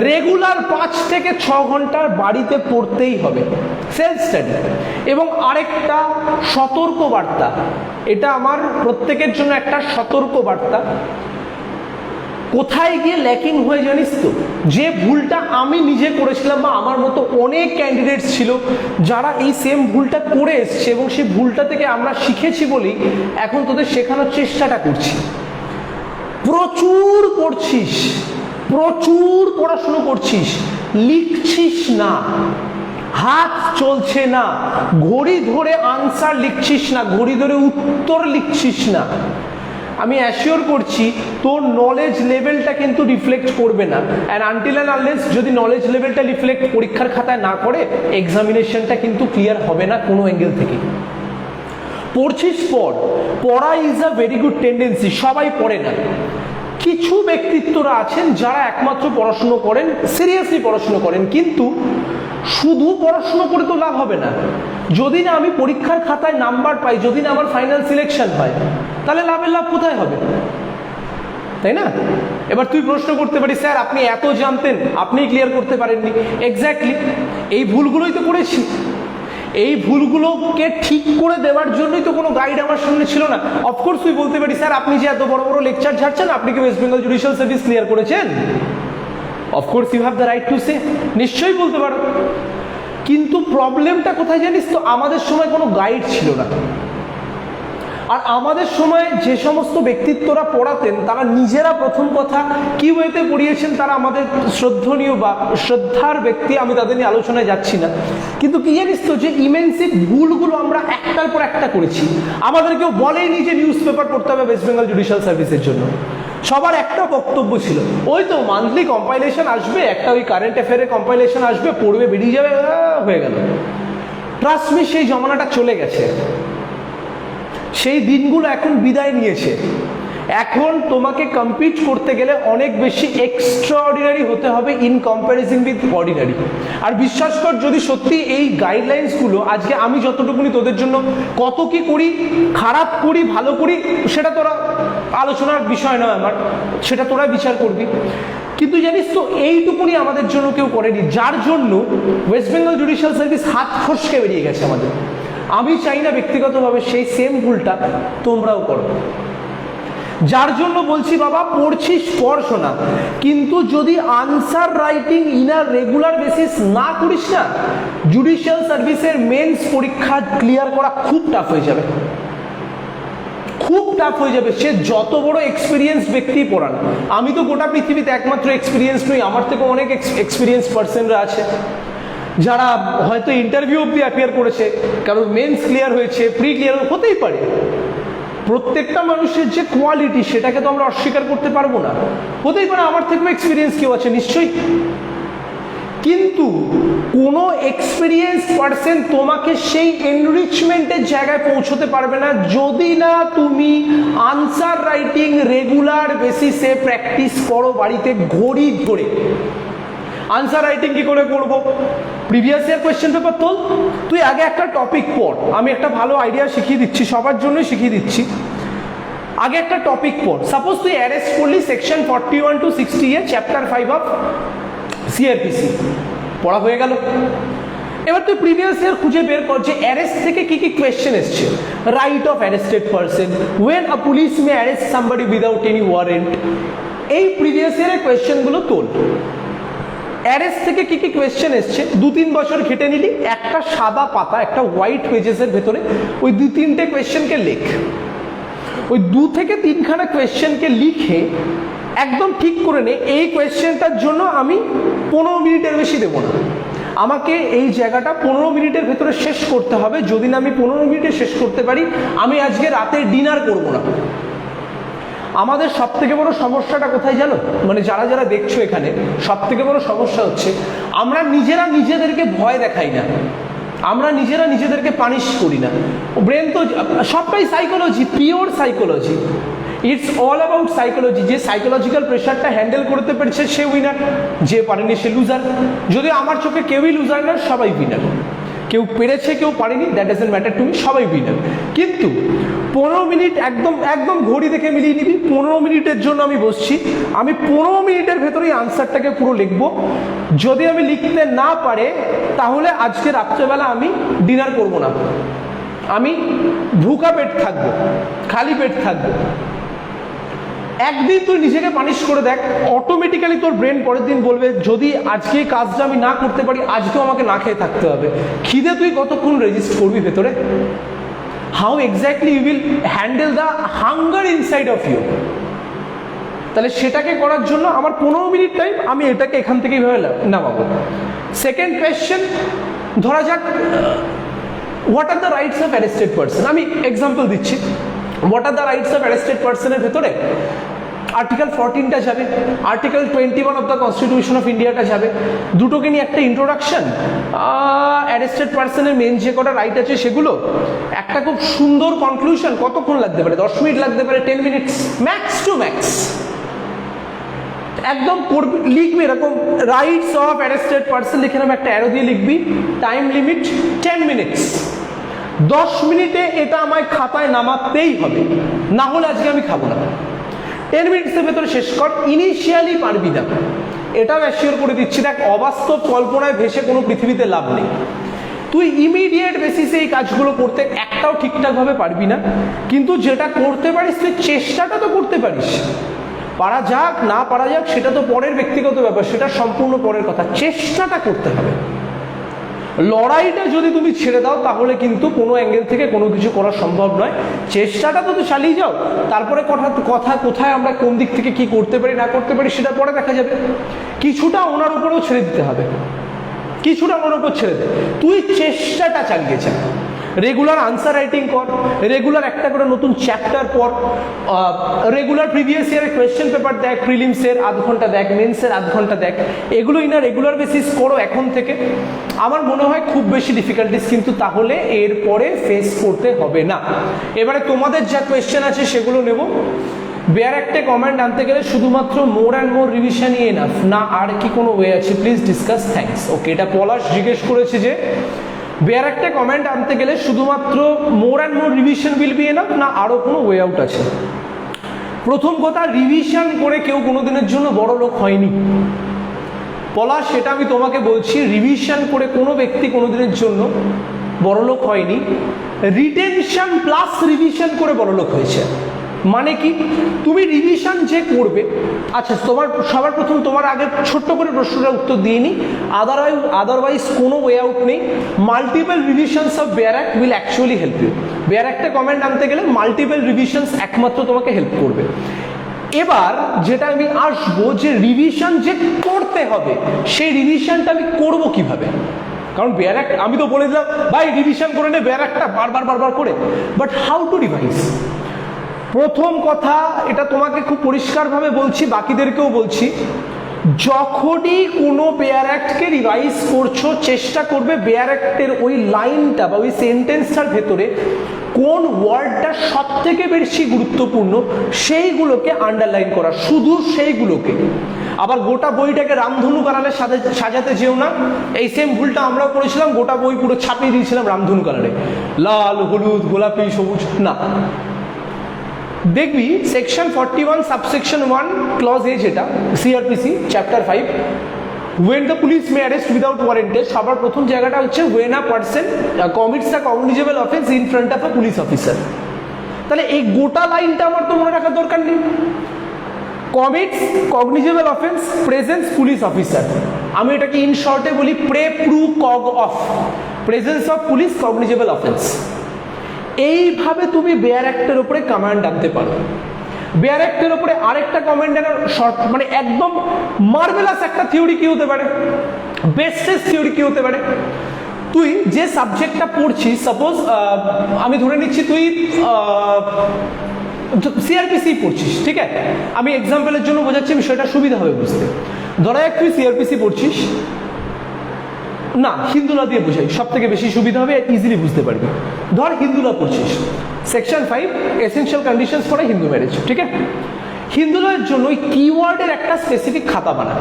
রেগুলার 5 থেকে 6 ঘন্টার বাড়িতে পড়তেই হবে সেলফ স্টাডি। এবং আরেকটা সতর্ক বার্তা, এটা আমার প্রত্যেকের জন্য একটা সতর্ক বার্তা, কোথায় গিয়ে ল্যাকিং হয়ে জানিস তো, যে ভুলটা আমি নিজে করেছিলাম বা আমার মতো অনেক ক্যান্ডিডেটস ছিল যারা এই সেম ভুলটা করে এসছে, এবং সেই ভুলটা থেকে আমরা শিখেছি বলেই এখন তোদের শেখানোর চেষ্টাটা করছি। প্রচুর পড়ছিস, প্রচুর পড়াশুনো করছিস, লিখছিস না, হাত চলছে না, ঘড়ি ধরে আনসার লিখছিস না, ঘড়ি ধরে উত্তর লিখছিস না, আমি অ্যাসিওর করছি তোর নলেজ লেভেলটা কিন্তু রিফ্লেক্ট করবে না। অ্যান্ড আনটিল অ্যান্ড আনলেস যদি নলেজ লেভেলটা রিফ্লেক্ট পরীক্ষার খাতায় না করে, এক্সামিনেশনটা কিন্তু ক্লিয়ার হবে না কোনো অ্যাঙ্গেল থেকে। পড়ছিস পড়, পড়া is a very good tendency, সবাই পড়ে না। কিছু ব্যক্তিত্বরা আছেন যারা একমাত্র পড়াশুনো করেন, সিরিয়াসলি পড়াশুনো করেন, কিন্তু শুধু পড়াশুনো করে তো লাভ হবে না। যদি না আমি পরীক্ষার খাতায় নাম্বার পাই, যদি না আমার ফাইনাল সিলেকশন হয়, তাহলে লাভের লাভ কোথায় হবে, তাই না? এবার তুই প্রশ্ন করতে পারিস, স্যার আপনি এত জানতেন, আপনি ক্লিয়ার করতে পারেননি। এক্স্যাক্টলি এই ভুলগুলোই তো করেছি। এই ভুলগুলোকে ঠিক করে দেওয়ার জন্যই তো কোনো গাইড আমার সামনে ছিল না। অফকোর্স তুই বলতে পারিস, স্যার আপনি যে এত বড় বড় লেকচার ঝাড়ছেন, আপনি কি West Bengal judicial service clear করেছেন? Of course you have the right to say, নিশ্চয়ই বলতে পারো। কিন্তু প্রবলেমটা কোথায় জানিস তো, আমাদের সময় কোনো গাইড ছিল না। আর আমাদের সময় যে সমস্ত ব্যক্তিত্বরা পড়াতেন, তারা নিজেরা প্রথম কথা কি ওয়েতে পড়িয়েছেন, তারা আমাদের শ্রদ্ধনীয় বা শ্রদ্ধার ব্যক্তি, আমি তাদের নিয়ে আলোচনায় যাচ্ছি না। কিন্তু কি জানিস তো, যে ইমেন্সিভ ভুলগুলো আমরা একটার পর একটা করেছি। আমাদেরকেও বলেনি যে নিউজ পেপার পড়তে হবে ওয়েস্ট বেঙ্গল জুডিশিয়াল সার্ভিসের জন্য। সবার একটা বক্তব্য ছিল, ওই তো মান্থলি কম্পাইলেশন আসবে, একটা ওই কারেন্ট অ্যাফেয়ারের কম্পাইলেশন আসবে, পড়বে বেরিয়ে যাবে, হয়ে গেল। ট্রাস্ট মি, সেই জমানাটা চলে গেছে, সেই দিনগুলো এখন বিদায় নিয়েছে। এখন তোমাকে কম্পিট করতে গেলে অনেক বেশি এক্সট্রাঅর্ডিনারি হতে হবে ইন কম্প্যারিজন উইথ অর্ডিনারি। আর বিশ্বাস কর, যদি সত্যি এই গাইডলাইন্সগুলো আজকে আমি যতটুকুনি তোদের জন্য কত কি করি, খারাপ করি, ভালো করি, সেটা তোরা আলোচনার বিষয় নয় আমার, সেটা তোরা বিচার করবি। কিন্তু জানিস তো, এইটুকুনি আমাদের জন্য কেউ করেনি, যার জন্য ওয়েস্ট বেঙ্গল জুডিশিয়াল সার্ভিস হাত ফসকে বেরিয়ে গেছে আমাদের। আমি চাই না ব্যক্তিগতভাবে সেই সেম ভুলটা তোমরাও করো। যার জন্য বলছি বাবা, পড়ছিস পড়াশোনা, কিন্তু যদি answer writing in a regular basis না করিস না, জুডিশিয়াল সার্ভিসের মেন্স পরীক্ষা ক্লিয়ার করা খুব টাফ হয়ে যাবে, খুব টাফ হয়ে যাবে। সে যত বড় এক্সপিরিয়েন্স ব্যক্তি পড়ান, আমি তো গোটা পৃথিবীতে একমাত্র এক্সপিরিয়েন্স নই, আমার থেকে অনেক এক্সপিরিয়েন্স পার্সনরা আছে যারা হয়তো ইন্টারভিউ অব্দি অ্যাপিয়ার করেছে, কারণ মেন্স ক্লিয়ার হয়েছে, প্রি ক্লিয়ার হতেই পারে। প্রত্যেকটা মানুষের যে কোয়ালিটি, সেটাকে তো আমরা অস্বীকার করতে পারবো না। হতেই পারে আমার থেকেও এক্সপিরিয়েন্স কেউ আছে নিশ্চয়ই, কিন্তু কোনো এক্সপিরিয়েন্স পার্সন তোমাকে সেই এনরিচমেন্টের জায়গায় পৌঁছতে পারবে না যদি না তুমি আনসার রাইটিং রেগুলার বেসিসে প্র্যাকটিস করো বাড়িতে ঘড়ি ধরে। আনসার রাইটিং কি করে করবো? প্রিভিয়াস ইয়ার কোয়েশ্চেন পেপার তোল, তুই আগে একটা টপিক পড়। আমি একটা ভালো আইডিয়া শিখিয়ে দিচ্ছি, সবার জন্যই শিখিয়ে দিচ্ছি। আগে একটা টপিক পড়। সাপোজ তুই অ্যারেস্ট করলি section 41 to 60 chapter 5 of CrPC, পড়া হয়ে গেল। এবার তুই প্রিভিয়াস ইয়ার খুঁজে বের কর যে অ্যারেস্ট থেকে কি কি কোয়েশ্চেন এসছে। Right of arrested person, when a police may arrest somebody without any warrant, এই প্রিভিয়াস ইয়ারের কোয়েশ্চেনগুলো তোল। অ্যারেস্ট থেকে কি কি কোয়েশ্চেন এসছে 2-3 বছর ঘেটে নিলি, একটা সাদা পাতা, একটা হোয়াইট পেজেসের ভেতরে ওই 2-3টে কোয়েশ্চেনকে লেখ। ওই 2 থেকে 3খানা কোয়েশ্চেনকে লিখে একদম ঠিক করে নে এই কোয়েশ্চেনটার জন্য আমি 15 মিনিটের বেশি দেবো না, আমাকে এই জায়গাটা 15 মিনিটের ভেতরে শেষ করতে হবে। যদি না আমি 15 মিনিটে শেষ করতে পারি, আমি আজকে রাতে ডিনার করব না। আমাদের সব থেকে বড় সমস্যাটা কোথায় জানো, মানে যারা যারা দেখছো এখানে, সব থেকে বড় সমস্যা হচ্ছে আমরা নিজেরা নিজেদেরকে ভয় দেখাই না, আমরা নিজেরা নিজেদেরকে পানিশ করি না। ব্রেন তো সবটাই psychology, pure psychology, it's all about psychology. যে সাইকোলজিক্যাল প্রেশারটা হ্যান্ডেল করতে পেরেছে সে উইনার, যে পারেনি সে লুজার। যদি আমার চোখে কেউই লুজার না, সবাই উইনার। কেউ পেরেছে কেউ পারেনি, that doesn't matter to me, সবাই উইনার। কিন্তু 15 মিনিট একদম একদম ঘড়ি দেখে মিলিয়ে নিবি, 15 মিনিটের জন্য আমি বসছি, আমি 15 মিনিটের ভেতরেই আনসারটাকে পুরো লিখবো। যদি আমি লিখতে না পারে তাহলে আজকে রাত্রেবেলা আমি ডিনার করব না, আমি ভুকা পেট থাকবো, খালি পেট থাকবো। একদিন তুই নিজেকে পানিশ করে দেখ, অটোমেটিক্যালি তোর ব্রেন পরের দিন বলবে যদি আজকে এই কাজটা আমি না করতে পারি, আজকেও আমাকে না খেয়ে থাকতে হবে। খিদে তুই কতক্ষণ রেজিস্ট করবি ভেতরে? How exactly you will handle the hunger inside of you. তাহলে সেটাকে করার জন্য আমার 15 মিনিট টাইম, আমি এটাকে এখান থেকে এইভাবে নামাবো। সেকেন্ড কোয়েশ্চেন, ধরা যাক what are the rights of arrested person. আমি এক্সাম্পল দিচ্ছি, what are the rights of arrested পারসনের ভেতরে আর্টিকেল 14টা যাবে, article 21 of the constitution of ইন্ডিয়াটা যাবে, দুটোকে নিয়ে একটা ইন্ট্রোডাকশন, অ্যারেস্টেড পারসনের মেন যে কটা রাইট আছে সেগুলো, একটা খুব সুন্দর কনক্লুশন। কতক্ষণ লাগতে পারে? 10 মিনিট লাগতে পারে, 10 মিনিটস ম্যাক্স টু ম্যাক্স। একদম লিখবি এরকম, রাইটস অফ অ্যারেস্টেড পারসন লিখে নাম একটা অ্যারো দিয়ে লিখবি, টাইম লিমিট 10 মিনিটস। 10 মিনিটে এটা আমায় খাতায় নামাতেই হবে, না হলে আজকে আমি খাবো না। 10 মিনিটসের ভেতরে শেষ কর। ইনিশিয়ালি পারবি না, এটাও অ্যাসিওর করে দিচ্ছি। দেখ, অবাস্তব কল্পনায় ভেসে কোনো পৃথিবীতে লাভ নেই। তুই ইমিডিয়েট বেসিসে এই কাজগুলো করতে একটাও ঠিকঠাকভাবে পারবি না, কিন্তু যেটা করতে পারিস তুই চেষ্টাটা তো করতে পারিস। পারা যাক না পারা যাক সেটা তো পরের ব্যক্তিগত ব্যাপার, সেটা সম্পূর্ণ পরের কথা। চেষ্টাটা করতে হবে। লড়াইটা যদি তুমি ছেড়ে দাও তাহলে কিন্তু কোনো অ্যাঙ্গেল থেকে কোনো কিছু করা সম্ভব নয়। চেষ্টাটা তো চালিয়ে যাও, তারপরে কথা কোথায় আমরা কোন দিক থেকে কি করতে পারি না করতে পারি সেটা পরে দেখা যাবে। কিছুটা ওনার উপরেও ছেড়ে দিতে হবে, কিছুটা ওনার উপর ছেড়ে দে, তুই চেষ্টাটা চালিয়ে যা। রেগুলার আনসার রাইটিং কর, রেগুলার একটা করে নতুন চ্যাপ্টার পড়, রেগুলার প্রিভিয়াস ইয়ারের কোয়েশ্চেন পেপার দেখ, প্রিলিমসের আধ ঘন্টা দেখ, মেন্সের আধ ঘন্টা দেখ, এগুলোই না রেগুলার বেসিস করো এখন থেকে। আমার মনে হয় খুব বেশি ডিফিকাল্টিস কিন্তু তাহলে এরপরে ফেস করতে হবে না। এবারে তোমাদের যা কোয়েশ্চেন আছে সেগুলো নেব। বেয়ার একটা কমেন্ট আনতে গেলে শুধুমাত্র মোর অ্যান্ড মোর রিভিশনই এনাফ না, আর কি কোনো ওয়ে আছে? Please discuss, thanks. ওকে, এটা পলাশ জিজ্ঞেস করেছে যে বেয়ার একটা কমেন্ট আনতে গেলে শুধুমাত্র more and more revision will be enough না আরও কোনো ওয়ে আউট আছে? প্রথম কথা, রিভিশন করে কেউ কোনোদিনের জন্য বড় লোক হয়নি পলাশ, সেটা আমি তোমাকে বলছি। রিভিশন করে কোনো ব্যক্তি কোনোদিনের জন্য বড় লোক হয়নি, রিটেনশন প্লাস রিভিশন করে বড় লোক হয়েছে। মানে কি? তুমি রিভিশন যে করবে, আচ্ছা তোমার সবার প্রথম তোমার আগে ছোট্ট করে প্রশ্নটার উত্তর দিয়ে নি, আদারওয়াইজ কোনো ওয়ে আউট নেই। Multiple revisions of bare act will actually help you. Bare অ্যাক্টে কমেন্ট আনতে গেলে মাল্টিপল রিভিশনস একমাত্র তোমাকে হেল্প করবে। এবার যেটা আমি আসবো যে রিভিশন যে করতে হবে, সেই রিভিশনটা আমি করবো কিভাবে? কারণ বেয়ার অ্যাক্ট আমি তো বলে দিলাম ভাই রিভিশন করে নে বেয়ার অ্যাক্টটা বারবার করে, বাট হাউ টু রিভাইজ? প্রথম কথা, এটা তোমাকে খুব পরিষ্কারভাবে বলছি, বাকিদেরকেও বলছি, যখনই কোনো বেয়ার অ্যাক্টকে রিভাইজ করছো চেষ্টা করবে বেয়ার অ্যাক্টের ওই লাইনটা বা ওই সেন্টেন্সটার ভেতরে কোন ওয়ার্ডটা সব থেকে বেশি গুরুত্বপূর্ণ সেইগুলোকে আন্ডারলাইন করা, শুধু সেইগুলোকে। আবার গোটা বইটাকে রামধনু কালারে সাজাতে যেও না। এই সেম ভুলটা আমরাও করেছিলাম, গোটা বই পুরো ছাপিয়ে দিয়েছিলাম রামধনু কালারে, লাল হলুদ গোলাপি সবুজ না। দেখবি সেকশন 41 সাবসেকশন 1 ক্লজ এ, যেটা CrPC chapter 5, when the police may arrest without warrant, সবার প্রথম জায়গাটা হচ্ছে when a person commits a cognizable offense in front of a police officer। তাহলে এই গোটা লাইনটা আমার তো মনে রাখার দরকার নেই। commits cognizable offense presence police officer, আমি এটাকে ইন শর্টে বলি প্রে প্রু cog off, presence of police cognizable offense। এইভাবে তুমি বেয়ার অ্যাক্টের উপরে কমান্ড আনতে পারো। বেয়ার অ্যাক্টের উপরে আরেকটা কমান্ড আনার শর্ট মানে একদম মার্ভেলাস একটা থিওরি কি হতে পারে, বেস্টেস্ট থিওরি কি হতে পারে, তুই যে সাবজেক্টটা পড়ছিস, সাপোজ আমি ধরে নিচ্ছি তুই সিআরপিসি পড়ছিস, ঠিক আছে, আমি এক্সাম্পলের জন্য বোঝাচ্ছি, বিষয়টা সুবিধা হবে বুঝতে। ধরা যাক তুই সিআরপিসি পড়ছিস, না হিন্দুলা দিয়ে বোঝাই, সব থেকে বেশি সুবিধা হবে, ইজিলি বুঝতে পারবি। ধর হিন্দুলা পড়ছিস, section 5 essential conditions for Hindu marriage, ঠিক আছে। হিন্দুলার জন্য ওই কিওয়ার্ডের একটা স্পেসিফিক খাতা বানা,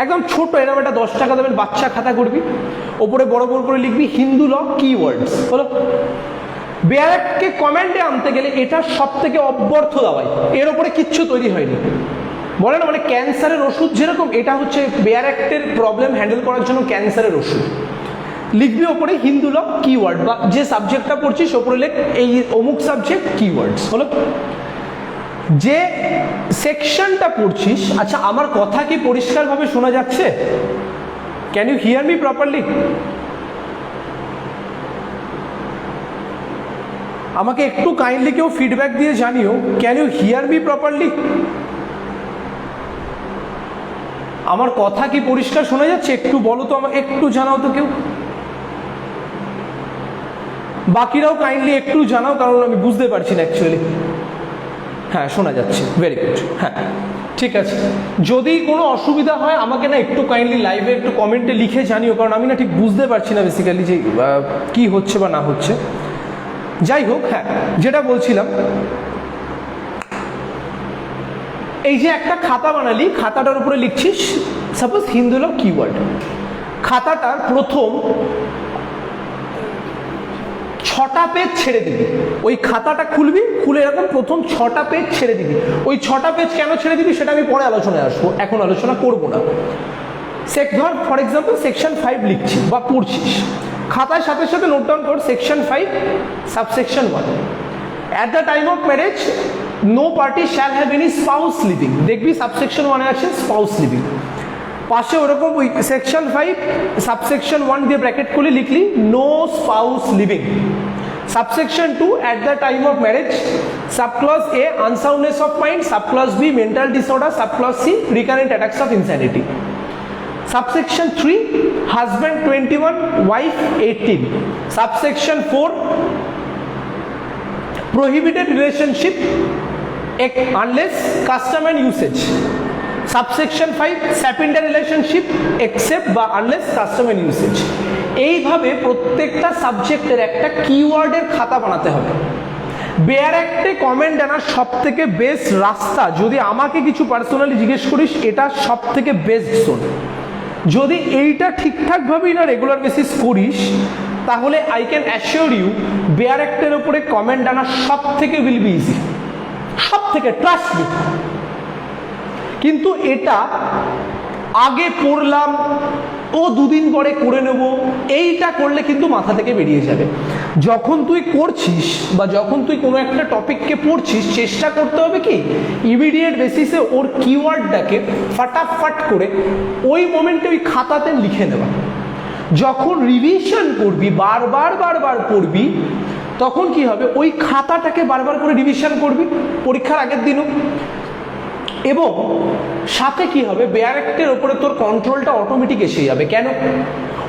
একদম ছোট, এরকম একটা 10 টাকা দেবেন বাচ্চা খাতা করবি, ওপরে বড় বড় করে লিখবি হিন্দু ল কিওয়ার্ডস, হলো। বেয়ার অ্যাক্টকে কমেন্টে আনতে গেলে এটা সব থেকে অব্যর্থ দাওয়াই, এর ওপরে কিচ্ছু তৈরি হয়নি। বলে না মানে ক্যান্সারের ওষুধ যেরকম, এটা হচ্ছে বেয়ার অ্যাক্টের প্রবলেম হ্যান্ডেল করার জন্য ক্যান্সারের ওষুধ। লিখবি ওপরে হিন্দু ল কিওয়ার্ড, বা যে সাবজেক্টটা পড়ছিস ওপরে লেখ এই অমুক সাবজেক্ট কিওয়ার্ডস, হলো। যে সেকশনটা পড়ছিস, আচ্ছা আমার কথা কি পরিষ্কারভাবে শোনা যাচ্ছে? Can you hear me properly? আমাকে একটু কাইন্ডলি কেউ ফিডব্যাক দিয়ে জানিও, can you hear me properly? আমার কথা কি পরিষ্কার শোনা যাচ্ছে? একটু বলো তো, আমাকে একটু জানাও তো কেউ, বাকিরাও কাইন্ডলি একটু জানাও, কারণ আমি বুঝতে পারছি না অ্যাকচুয়ালি। হ্যাঁ শোনা যাচ্ছে, ভেরি গুড। হ্যাঁ ঠিক আছে, যদি কোনো অসুবিধা হয় আমাকে না একটু কাইন্ডলি লাইভে একটু কমেন্টে লিখে জানিও, কারণ আমি না ঠিক বুঝতে পারছি না বেসিক্যালি যে কি হচ্ছে বা না হচ্ছে। যাই হোক, হ্যাঁ যেটা বলছিলাম, এই যে একটা খাতা বানালি, খাতাটার উপরে লিখছিস সাপোজ হিন্দু ল কিওয়ার্ড, খাতাটার প্রথম 6টা পেজ ছেড়ে দিবি, ওই খাতাটা খুলবি, খুলে এরকম প্রথম 6টা পেজ ছেড়ে দিবি। ওই 6টা পেজ কেন ছেড়ে দিবি সেটা আমি পরে আলোচনায় আসবো, এখন আলোচনা করবো না। ধর ফর এক্সাম্পল সেকশন 5 লিখছি বা পড়ছিস, খাতায় সাথে সাথে নোট ডাউন কর section 5 subsection 1, at the time of marriage no party shall have any spouse living, দেখবি সাবসেকশন 1 আছে স্পাউস লিভিং, পাশে ওরকম ওই সেকশন 5 সাবসেকশন 1 দিয়ে ব্র্যাকেট খুলে লিখলি no spouse living. Subsection 2 at the time of marriage, subclause A unsoundness of mind, subclause B mental disorder, subclause C recurrent attacks of insanity. Subsection 3 husband 21 wife 18, subsection 4 prohibited relationship unless custom and usage, subsection 5 secondary relationship except বা unless custom and usage। এইভাবে প্রত্যেকটা সাবজেক্টের একটা কিওয়ার্ডের খাতা বানাতে হবে। Bear অ্যাক্টে comment আনার সব থেকে বেস্ট রাস্তা, যদি আমাকে কিছু পার্সোনালি জিজ্ঞেস করিস, এটা সব থেকে বেস্ট জোন। যদি এইটা ঠিকঠাকভাবেই না রেগুলার বেসিস করিস, তাহলে I can assure you bare অ্যাক্টের উপরে কমেন্ট আনা সব থেকে উইল বি ইজি, সব থেকে, ট্রাস্ট মি। কিন্তু এটা আগে পড়লাম, ও দুদিন পরে করে নেব, এইটা করলে কিন্তু মাথা থেকে বেরিয়ে যাবে। যখন তুই করছিস বা যখন তুই কোনো একটা টপিককে পড়ছিস, চেষ্টা করতে হবে কি ইমিডিয়েট বেসিসে ওর কিওয়ার্ডটাকে ফাটাফাট করে ওই মোমেন্টে ওই খাতাতে লিখে নেওয়া। যখন রিভিশন করবি, বারবার বারবার পড়বি, তখন কি হবে, ওই খাতাটাকে বারবার করে রিভিশন করবি পরীক্ষার আগের দিনও, এবং সাথে কি হবে, বেয়ার অ্যাক্টের ওপরে তোর কন্ট্রোলটা অটোমেটিক এসে যাবে। কেন?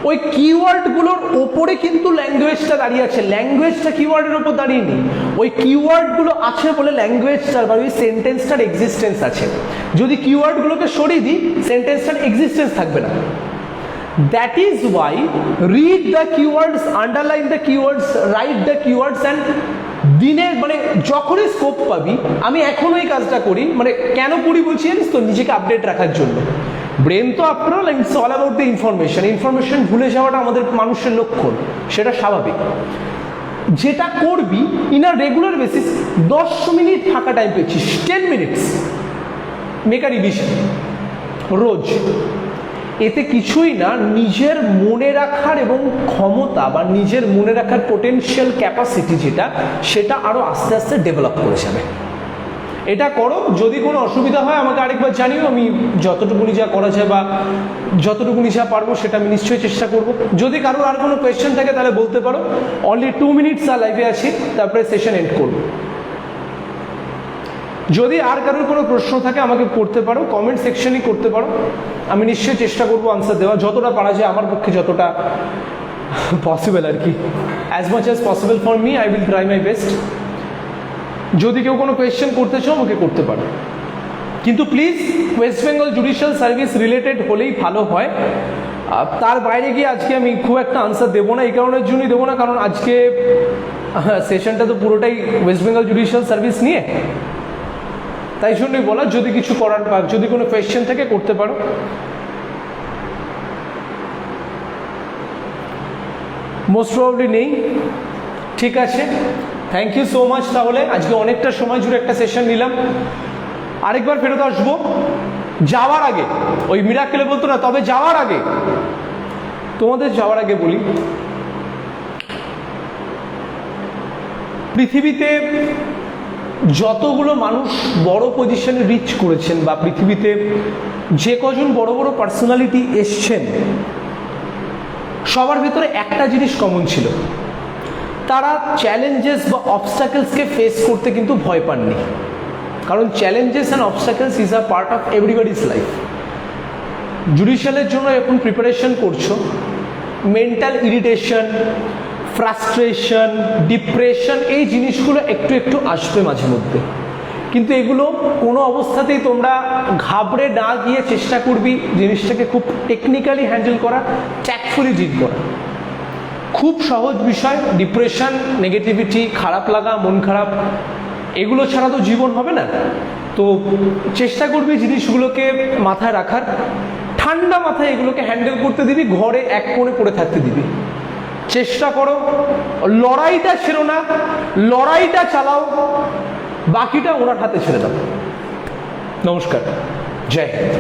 ওই কিওয়ার্ডগুলোর ওপরে কিন্তু ল্যাঙ্গুয়েজটা দাঁড়িয়ে আছে, ল্যাঙ্গুয়েজটা কিওয়ার্ডের ওপর দাঁড়িয়ে নেই। ওই কিওয়ার্ডগুলো আছে বলে ল্যাঙ্গুয়েজটার বা ওই সেন্টেন্সটার এক্সিস্টেন্স আছে। যদি কিওয়ার্ডগুলোকে সরিয়ে দিই, সেন্টেন্সটার এক্সিস্টেন্স থাকবে না। That is Y read the keywords, underline the keywords, write the keywords, and দিনের মানে যখনই স্কোপ পাবি, আমি এখনো এই কাজটা করি। মানে কেন করি বলছি জানিস তো, নিজেকে আপডেট রাখার জন্য। ব্রেন তো after all it's all about the information, information ভুলে যাওয়াটা আমাদের মানুষের লক্ষণ, সেটা স্বাভাবিক। যেটা করবি in a regular basis, 10 minute ফাঁকা টাইম পেয়েছিস, 10 মিনিটস মেক আ রিভিশন রোজ। এতে কিছুই না, নিজের মনে রাখার এবং ক্ষমতা বা নিজের মনে রাখার পোটেনশিয়াল ক্যাপাসিটি যেটা, সেটা আরও আস্তে আস্তে ডেভেলপ করে যাবে। এটা করো, যদি কোনো অসুবিধা হয় আমাকে আরেকবার জানিও, আমি যতটুকুনি যা করা যায় বা যতটুকুনি যা পারবো সেটা আমি নিশ্চয়ই চেষ্টা করব। যদি কারোর আর কোনো কোয়েশ্চেন থাকে তাহলে বলতে পারো। অনলি 2 মিনিটস আর লাইভে আছি, তারপরে সেশন এন্ড করব। যদি আর কারোর কোনো প্রশ্ন থাকে আমাকে করতে পারো, কমেন্ট সেকশনই করতে পারো, আমি নিশ্চয়ই চেষ্টা করবো আনসার দেওয়া, যতটা পারা যায় আমার পক্ষে, যতটা পসিবল আর কি। As much as possible for me, I will try my best. যদি কেউ কোনো কোয়েশ্চেন করতে চাও আমাকে করতে পারো, কিন্তু please West Bengal judicial service related হলেই ভালো হয়। তার বাইরে গিয়ে আজকে আমি খুব একটা আনসার দেবো না, এই কারণের জন্যই দেবো না কারণ আজকে সেশনটা তো পুরোটাই ওয়েস্ট বেঙ্গল জুডিশিয়াল সার্ভিস নিয়ে, তাই জন্যই বলা। যদি কিছু করার বা যদি কোনো কোয়েশ্চেন থাকে করতে পারো। মোস্ট প্রবাবলি নেই, ঠিক আছে। Thank you so much. তাহলে আজকে অনেকটা সময় জুড়ে একটা সেশন নিলাম, আরেকবার ফেরত আসবো। যাওয়ার আগে ওই মিরাক্কেলে বলতো না, তবে যাওয়ার আগে তোমাদের যাওয়ার আগে বলি, পৃথিবীতে যতগুলো মানুষ বড় পজিশনে রিচ করেছেন বা পৃথিবীতে যে কজন বড় বড় পার্সোনালিটি এসছেন, সবার ভিতরে একটা জিনিস কমন ছিল, তারা চ্যালেঞ্জেস বা অবস্টাকেলসকে ফেস করতে কিন্তু ভয় পাননি। কারণ challenges and obstacles is a part of everybody's life. জুডিশিয়ালের জন্য এখন প্রিপারেশন করছো, মেন্টাল ইরিটেশন, ফ্রাস্ট্রেশন, ডিপ্রেশন, এই জিনিসগুলো একটু একটু আসবে মাঝে মধ্যে, কিন্তু এগুলো কোনো অবস্থাতেই তোমরা ঘাবড়ে না গিয়ে চেষ্টা করবি জিনিসটাকে খুব টেকনিক্যালি হ্যান্ডেল করা, ট্যাক্টফুলি ডিল করা। খুব সহজ বিষয়। ডিপ্রেশন, নেগেটিভিটি, খারাপ লাগা, মন খারাপ, এগুলো ছাড়া তো জীবন হবে না। তো চেষ্টা করবি জিনিসগুলোকে মাথায় রাখার, ঠান্ডা মাথায় এগুলোকে হ্যান্ডেল করতে দিবি, ঘরে এক কোণে পড়ে থাকতে দিবি। চেষ্টা করো, লড়াইটা ছেড়ো না, লড়াইটা চালাও, বাকিটা ওনার হাতে ছেড়ে দাও। নমস্কার, জয় হিন্দ।